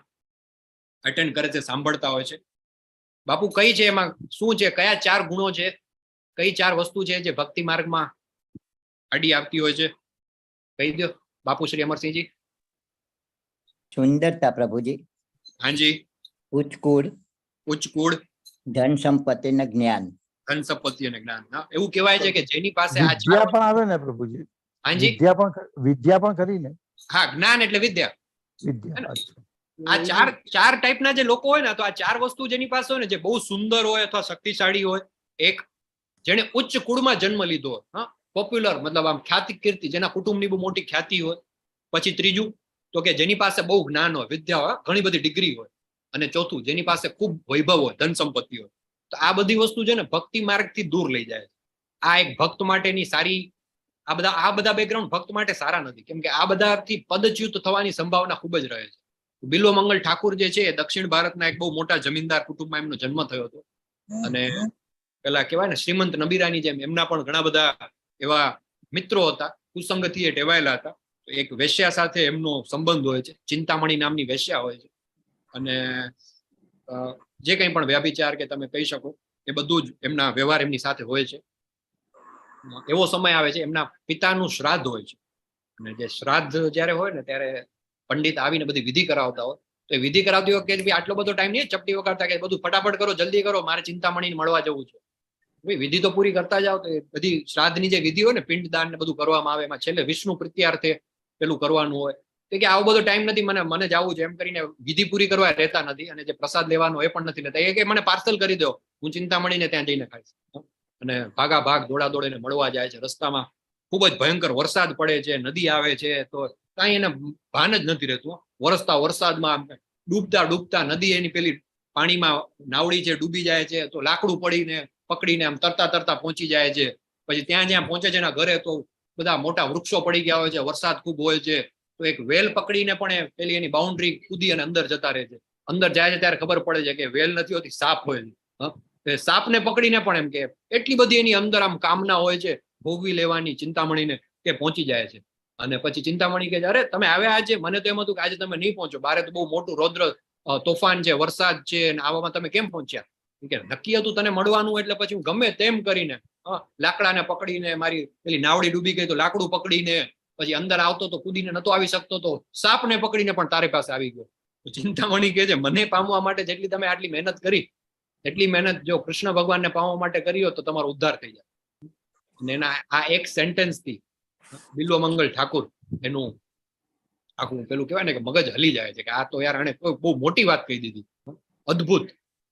અટેન્ડ કરે છે સાંભળતા હોય છે. બાપુ કઈ છે એમાં શું છે? કયા 4 ગુણો છે? કઈ 4 વસ્તુ છે જે ભક્તિ માર્ગમાં અડી આવતી હોય છે? કહી દો બાપુ શ્રી અમરસિંહજી. સુંદરતા પ્રભુજી. હાજી. ઉચ્ચ કુળ. ઉચ્ચ કુળ. ધન સંપત્તિ ને જ્ઞાન. ધન સંપત્તિ અને જ્ઞાન. હા, એવું કહેવાય છે કે જેની પાસે આ વિદ્યા પણ આવે ને પ્રભુજી? હાજી, વિદ્યા પણ ખરી ને? હા, જ્ઞાન એટલે વિદ્યા. વિદ્યા, અચ્છા. આ ચાર ટાઈપના જે લોકો હોય ને, તો આ ચાર વસ્તુ જેની પાસે હોય ને, જે બહુ સુંદર હોય અથવા શક્તિશાળી હોય, એક જેને ઉચ્ચ કુળમાં જન્મ લીધો હોય, હા, પોપ્યુલર મતલબ આમ ખ્યાતિ કીર્તિ, જેના કુટુંબની બહુ મોટી ખ્યાતિ હોય. પછી ત્રીજું તો કે જેની પાસે બહુ જ્ઞાન હોય, વિદ્યા હોય, ઘણી બધી ડિગ્રી હોય. અને ચોથું જેની પાસે ખૂબ વૈભવ હોય, ધન સંપત્તિ હોય. તો આ બધી વસ્તુ છે ને ભક્તિ માર્ગથી દૂર લઈ જાય. આ એક ભક્ત માટેની સારી, આ બધા બેકગ્રાઉન્ડ ભક્ત માટે સારા નથી, કેમ કે આ બધાથી પદચ્યુત થવાની સંભાવના ખૂબ જ રહે છે. બિલ્વ મંગલ ઠાકુર જે છે, દક્ષિણ ભારતના એક બહુ મોટા જમીનદાર કુટુંબમાં એમનો જન્મ થયો હતો. અને પેલા કહેવાય ને શ્રીમંત નબીરાની જેમ એમના પણ ઘણા બધા એવા મિત્રો હતા, કુસંગતિએ ટેવાયેલા હતા. એક વેશ્યા સાથે એમનો સંબંધ હોય છે, ચિંતામણી નામની વેશ્યા હોય છે. અને જે કંઈ પણ વ્યાભિચાર કે તમે કહી શકો એ બધું જ એમના વ્યવહાર એમની સાથે હોય છે. એવો સમય આવે છે, એમના પિતાનું શ્રાદ્ધ હોય છે. અને જે શ્રાદ્ધ જયારે હોય ને, ત્યારે પંડિત આવીને બધી વિધિ કરાવતા હોય. તો એ વિધિ કરાવતી વખતે કે આટલો બધો ટાઈમ નહીં ચપટી વગાડતા કે બધું ફટાફટ કરો, જલ્દી કરો, મારે ચિંતામણીને મળવા જવું છે. ભાઈ વિધિ તો પૂરી કરતા જાઓ. તો એ બધી શ્રાદ્ધની જે વિધિ હોય ને, પિંડદાન ને બધું કરવામાં આવે, એમાં છેલ્લે વિષ્ણુ પ્રીત્યાર્થે પેલું કરવાનું હોય. કે આવો બધો ટાઈમ નથી, મને જવું છે, એમ કરીને વિધિ પૂરી કરવા રહેતા નથી. અને જે પ્રસાદ લેવાનો એ પણ નથી લેતા. એ કે મને પાર્સલ કરી દો, હું ચિંતામણીને ત્યાં જઈને ખાઈશ. અને ભાગા ભાગ દોડા દોડીને મળવા જાય છે. રસ્તામાં ખૂબ જ ભયંકર વરસાદ પડે છે, નદી આવે છે, તો કાંઈ એને ભાન જ નથી રહેતું. વરસતા વરસાદમાં ડૂબતા નદી એની પેલી પાણીમાં નાવડી છે, ડૂબી જાય છે. તો લાકડું પડીને પકડીને આમ તરતા પહોંચી જાય છે. પછી જ્યાં પહોંચે છે એના ઘરે તો બધા મોટા વૃક્ષો પડી ગયા હોય છે, વરસાદ ખૂબ હોય છે. તો એક વેલ પકડીને પણ એ પેલી એની બાઉન્ડ્રી કૂદી અને અંદર જતા રહે છે. અંદર જાય છે ત્યારે ખબર પડે છે કે વેલ નથી હોતી, સાપ હોય છે. સાપને પકડીને પણ એમ કે એટલી બધી એની અંદર આમ કામના હોય છે ભોગવી લેવાની ચિંતામણીને, કે પહોંચી જાય છે. અને પછી ચિંતામણી કે અરે તમે આવ્યા આજે, મને તો એમ હતું કે આજે તમે નહીં પહોંચો, બારે તો બહુ મોટું રૌદ્ર તોફાન છે, વરસાદ છે, અને આવામાં તમે કેમ પહોંચ્યા? કે નક્કી હતું તને મળવાનું, એટલે પછી હું ગમે તેમ કરીને લાકડાને પકડીને, મારી પેલી નાવડી ડૂબી ગઈ તો લાકડું પકડીને, પછી અંદર આવતો તો કૂદીને નતો આવી શકતો, તો સાપને પકડીને પણ તારી પાસે આવી ગયો. ચિંતામણી કહે છે મને પામવા માટે જેટલી તમે આટલી મહેનત કરી, એટલી મહેનત જો કૃષ્ણ ભગવાનને પામવા માટે કરી હોત તો તમારો ઉદ્ધાર થઈ જાય. અને એના આ એક સેન્ટેન્સ થી બિલ્વ મંગલ ઠાકુર એનું આખું પેલું કહેવાય ને કે મગજ હલી જાય છે કે આ તો યાર આને કોઈ બહુ મોટી વાત કહી દીધી, અદ્ભુત.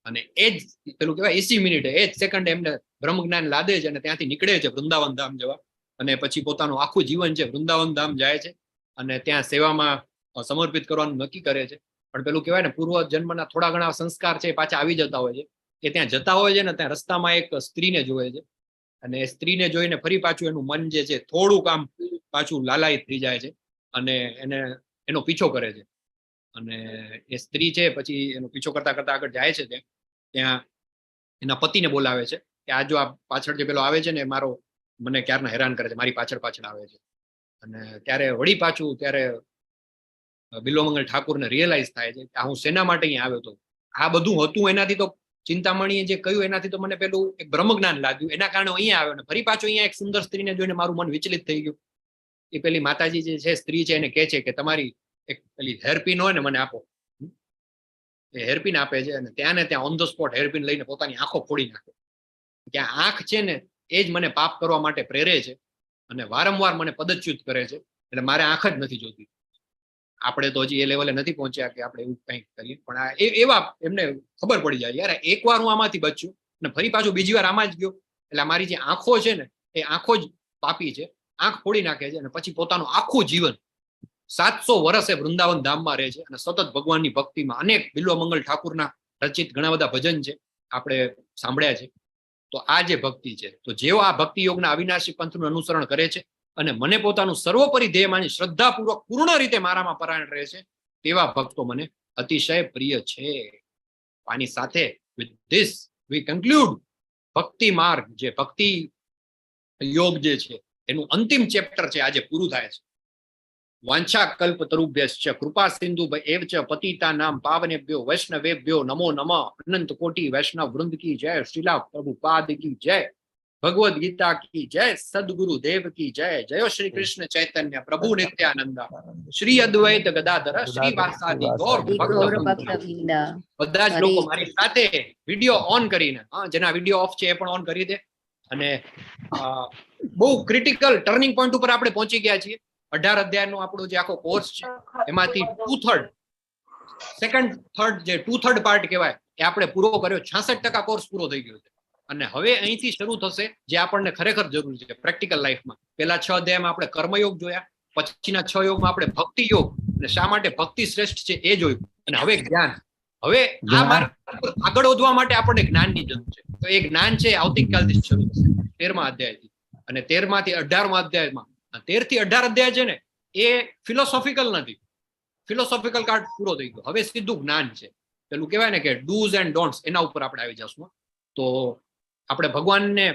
અને એ જ પેલું કહેવાય 80 મિનિટે, એ જ સેકન્ડ એમને બ્રહ્મ જ્ઞાન લાદે છે અને ત્યાંથી નીકળે છે વૃંદાવન ધામ જવા. અને પછી પોતાનું આખું જીવન છે વૃંદાવન ધામ જાય છે અને ત્યાં સેવામાં સમર્પિત કરવાનું નક્કી કરે છે. પણ પેલું કહેવાય ને પૂર્વ જન્મના થોડા ઘણા સંસ્કાર છે એ પાછા આવી જતા હોય છે. એ ત્યાં જતા હોય છે ને, ત્યાં રસ્તામાં એક સ્ત્રીને જોવે છે અને એ સ્ત્રીને જોઈને ફરી પાછું એનું મન જે છે થોડુંક આમ પાછું લાલાયિત થઈ જાય છે અને એનો પીછો કરે છે. અને એ સ્ત્રી છે પછી એનો પીછો કરતા કરતા આગળ જાય છે. ત્યાં એના પતિને બોલાવે છે કે આ જો આ પાછળ જે પેલો આવે છે ને, મને ક્યારના હેરાન કરે છે, મારી પાછળ આવે છે. અને ત્યારે વળી પાછું ત્યારે બિલ્વ મંગલ ઠાકુરને રિયલાઇઝ થાય છે કે હું શેના માટે અહીંયા આવ્યો હતો. આ બધું હતું એનાથી તો ચિંતામણીએ જે કહ્યું એનાથી તો મને પેલું એક બ્રહ્મ જ્ઞાન લાગ્યું, એના કારણે અહીંયા આવ્યો ને ફરી પાછું અહીંયા એક સુંદર સ્ત્રીને જોઈને મારું મન વિચલિત થઈ ગયું. એ પેલી માતાજી જે છે સ્ત્રી છે એને કહે છે કે તમારી એક પેલી હેરપિન હોય ને મને આપો. એ હેરપિન આપે છે અને ત્યાં ને ત્યાં ઓન ધ સ્પોટ હેરપિન લઈને પોતાની આંખો ફોડી નાખે. ત્યાં આંખ છે ને એ જ મને પાપ કરવા માટે પ્રેરે છે અને વારંવાર મને પદચ્યુત કરે છે, એટલે મારે આંખ જ નથી જોતી. આપણે તો હજી એ લેવલે નથી પહોંચ્યા કે આપણે એવું કંઈક કરીએ, પણ આ એવા એમને ખબર પડી જાય યાર એકવાર હું આમાંથી બચ્યું અને ફરી પાછું બીજી વાર આમાં જ ગયો, એટલે મારી જે આંખો છે ને એ આંખો જ પાપી છે, આંખ ફોડી નાખે છે અને પછી પોતાનું આખું જીવન 700 વર્ષ એ વૃંદાવન ધામમાં રહે છે અને સતત ભગવાનની ભક્તિમાં. અનેક બિલ્વ મંગલ ઠાકુરના રચિત ઘણા બધા ભજન છે, આપણે સાંભળ્યા છે. તો આ જે ભક્તિ છે, તો જેઓ આ ભક્તિ યોગના અવિનાશી પંથનું અનુસરણ કરે છે અને મને પોતાનું સર્વોપરી ધ્યેય માની શ્રદ્ધાપૂર્વક પૂર્ણ રીતે મારામાં પરાયણ રહે છે, તેવા ભક્તો મને અતિશય પ્રિય છે. આની સાથે with this we conclude ભક્તિ માર્ગ, જે ભક્તિ યોગ જે છે એનું અંતિમ ચેપ્ટર છે આજે પૂરું થાય છે. વાંછા કલ્પ તરુભ્યશ્ચ કૃપા સિંધુ એવ ચ પતિતા નામ પાવનેભ્યો વૈષ્ણવેભ્યો નમો નમઃ. અનંત કોટી વૈષ્ણવ વૃંદ કી જય. શ્રીલા પ્રભુપાદ કી જય. ભગવદ ગીતા કી જય, સદગુરુ દેવ કી જય. જય શ્રી કૃષ્ણ ચૈતન્ય પ્રભુ નિત્યાનંદ, શ્રી અદ્વૈત ગદાધર શ્રીવાસાદિ ગૌર ગૌર ભક્ત ભક્તવૃંદ. બધા જ લોકો મારી સાથે વિડીયો ઓન કરીને, જેના વિડીયો ઓફ છે એ પણ ઓન કરી દે. અને બહુ ક્રિટિકલ ટર્નિંગ પોઈન્ટ ઉપર આપણે પહોંચી ગયા છીએ. 18 અધ્યાયનો આપણો જે આખો કોર્સ છે એમાંથી 2/3 સેકન્ડ થર્ડ જે 2/3 પાર્ટ કહેવાય એ આપણે પૂરો કર્યો. 66% કોર્સ પૂરો થઈ ગયો છે. અને હવે અહીંથી શરૂ થશે જે આપણને ખરેખર જરૂર છે પ્રેક્ટિકલ લાઈફમાં. પેલા 6 અધ્યાયમાં આપણે કર્મયોગ જોયા, પછીના 6 યોગમાં આપણે ભક્તિ યોગ અને શા માટે ભક્તિ શ્રેષ્ઠ છે એ જોયું. અને હવે જ્ઞાન. હવે આ માર્ગ પર આગળ વધવા માટે આપણને જ્ઞાનની જરૂર છે. તો એ જ્ઞાન છે આવતીકાલથી શરૂ થશે 13મા અધ્યાયથી. અને 13માંથી 18મા અધ્યાયમાં 13 થી 18 અધ્યાય છે ને એ ફિલોસોફિકલ નથી. ફિલોસોફિકલ કાર્ડ પૂરો થઈ ગયો. હવે સીધું જ્ઞાન છે. પેલું કહેવાય ને કે ડૂઝ એન્ડ ડોન્ટ્સ, એના ઉપર આપણે આવી જશું. તો આપણે ભગવાનને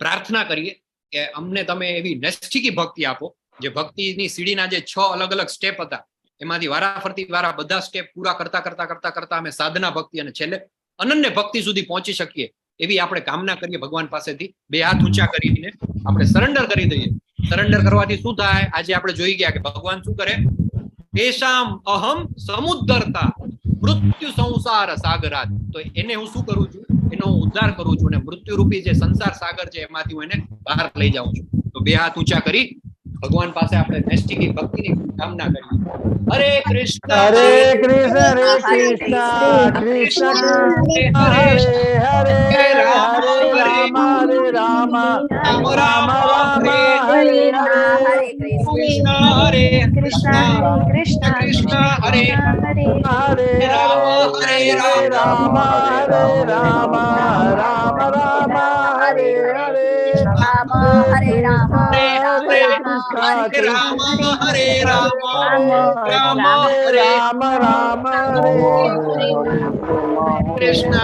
પ્રાર્થના કરીએ કે અમને તમે એવી નૈષ્ઠિકી ભક્તિ આપો, જે ભક્તિની સીડીના જે 6 અલગ અલગ સ્ટેપ હતા એમાંથી વારાફરતી વારા બધા સ્ટેપ પૂરા કરતા અમે સાધના ભક્તિ અને છેલ્લે અનન્ય ભક્તિ સુધી પહોંચી શકીએ એવી આપણે કામના કરીએ ભગવાન પાસેથી. 2 હાથ ઊંચા કરીને આપણે સરેન્ડર કરી દઈએ. સરેન્ડર કરવાથી શું થાય? આજે આપણે જોઈ ગયા કે ભગવાન શું કરે? તેષામ અહમ સમુદ્રતા મૃત્યુ સંસાર સાગરાત. તો એને હું શું કરું છું? એનો હું ઉદ્ધાર કરું છું અને મૃત્યુ રૂપી જે સંસાર સાગર છે એમાંથી હું એને બહાર લઈ જાઉં છું. તો 2 હાથ ઊંચા કરી ભગવાન પાસે આપણે નૈષ્ઠિકી ભક્તિની કામના કરીએ. હરે કૃષ્ણ હરે કૃષ્ણ કૃષ્ણ કૃષ્ણ હરે હરે, હરે રામ હરે રામ, રામ રામ હરે હરે, કૃષ્ણ હરે કૃષ્ણ કૃષ્ણ કૃષ્ણ હરે હરે હરે રામ હરે રામ, હરે રામ રામ રામ હરે હરે, રામ હરે રામ, હરે રામ હરે રામ હરે રામ હરે રામ, રામ રામ રામ હરે કૃષ્ણ.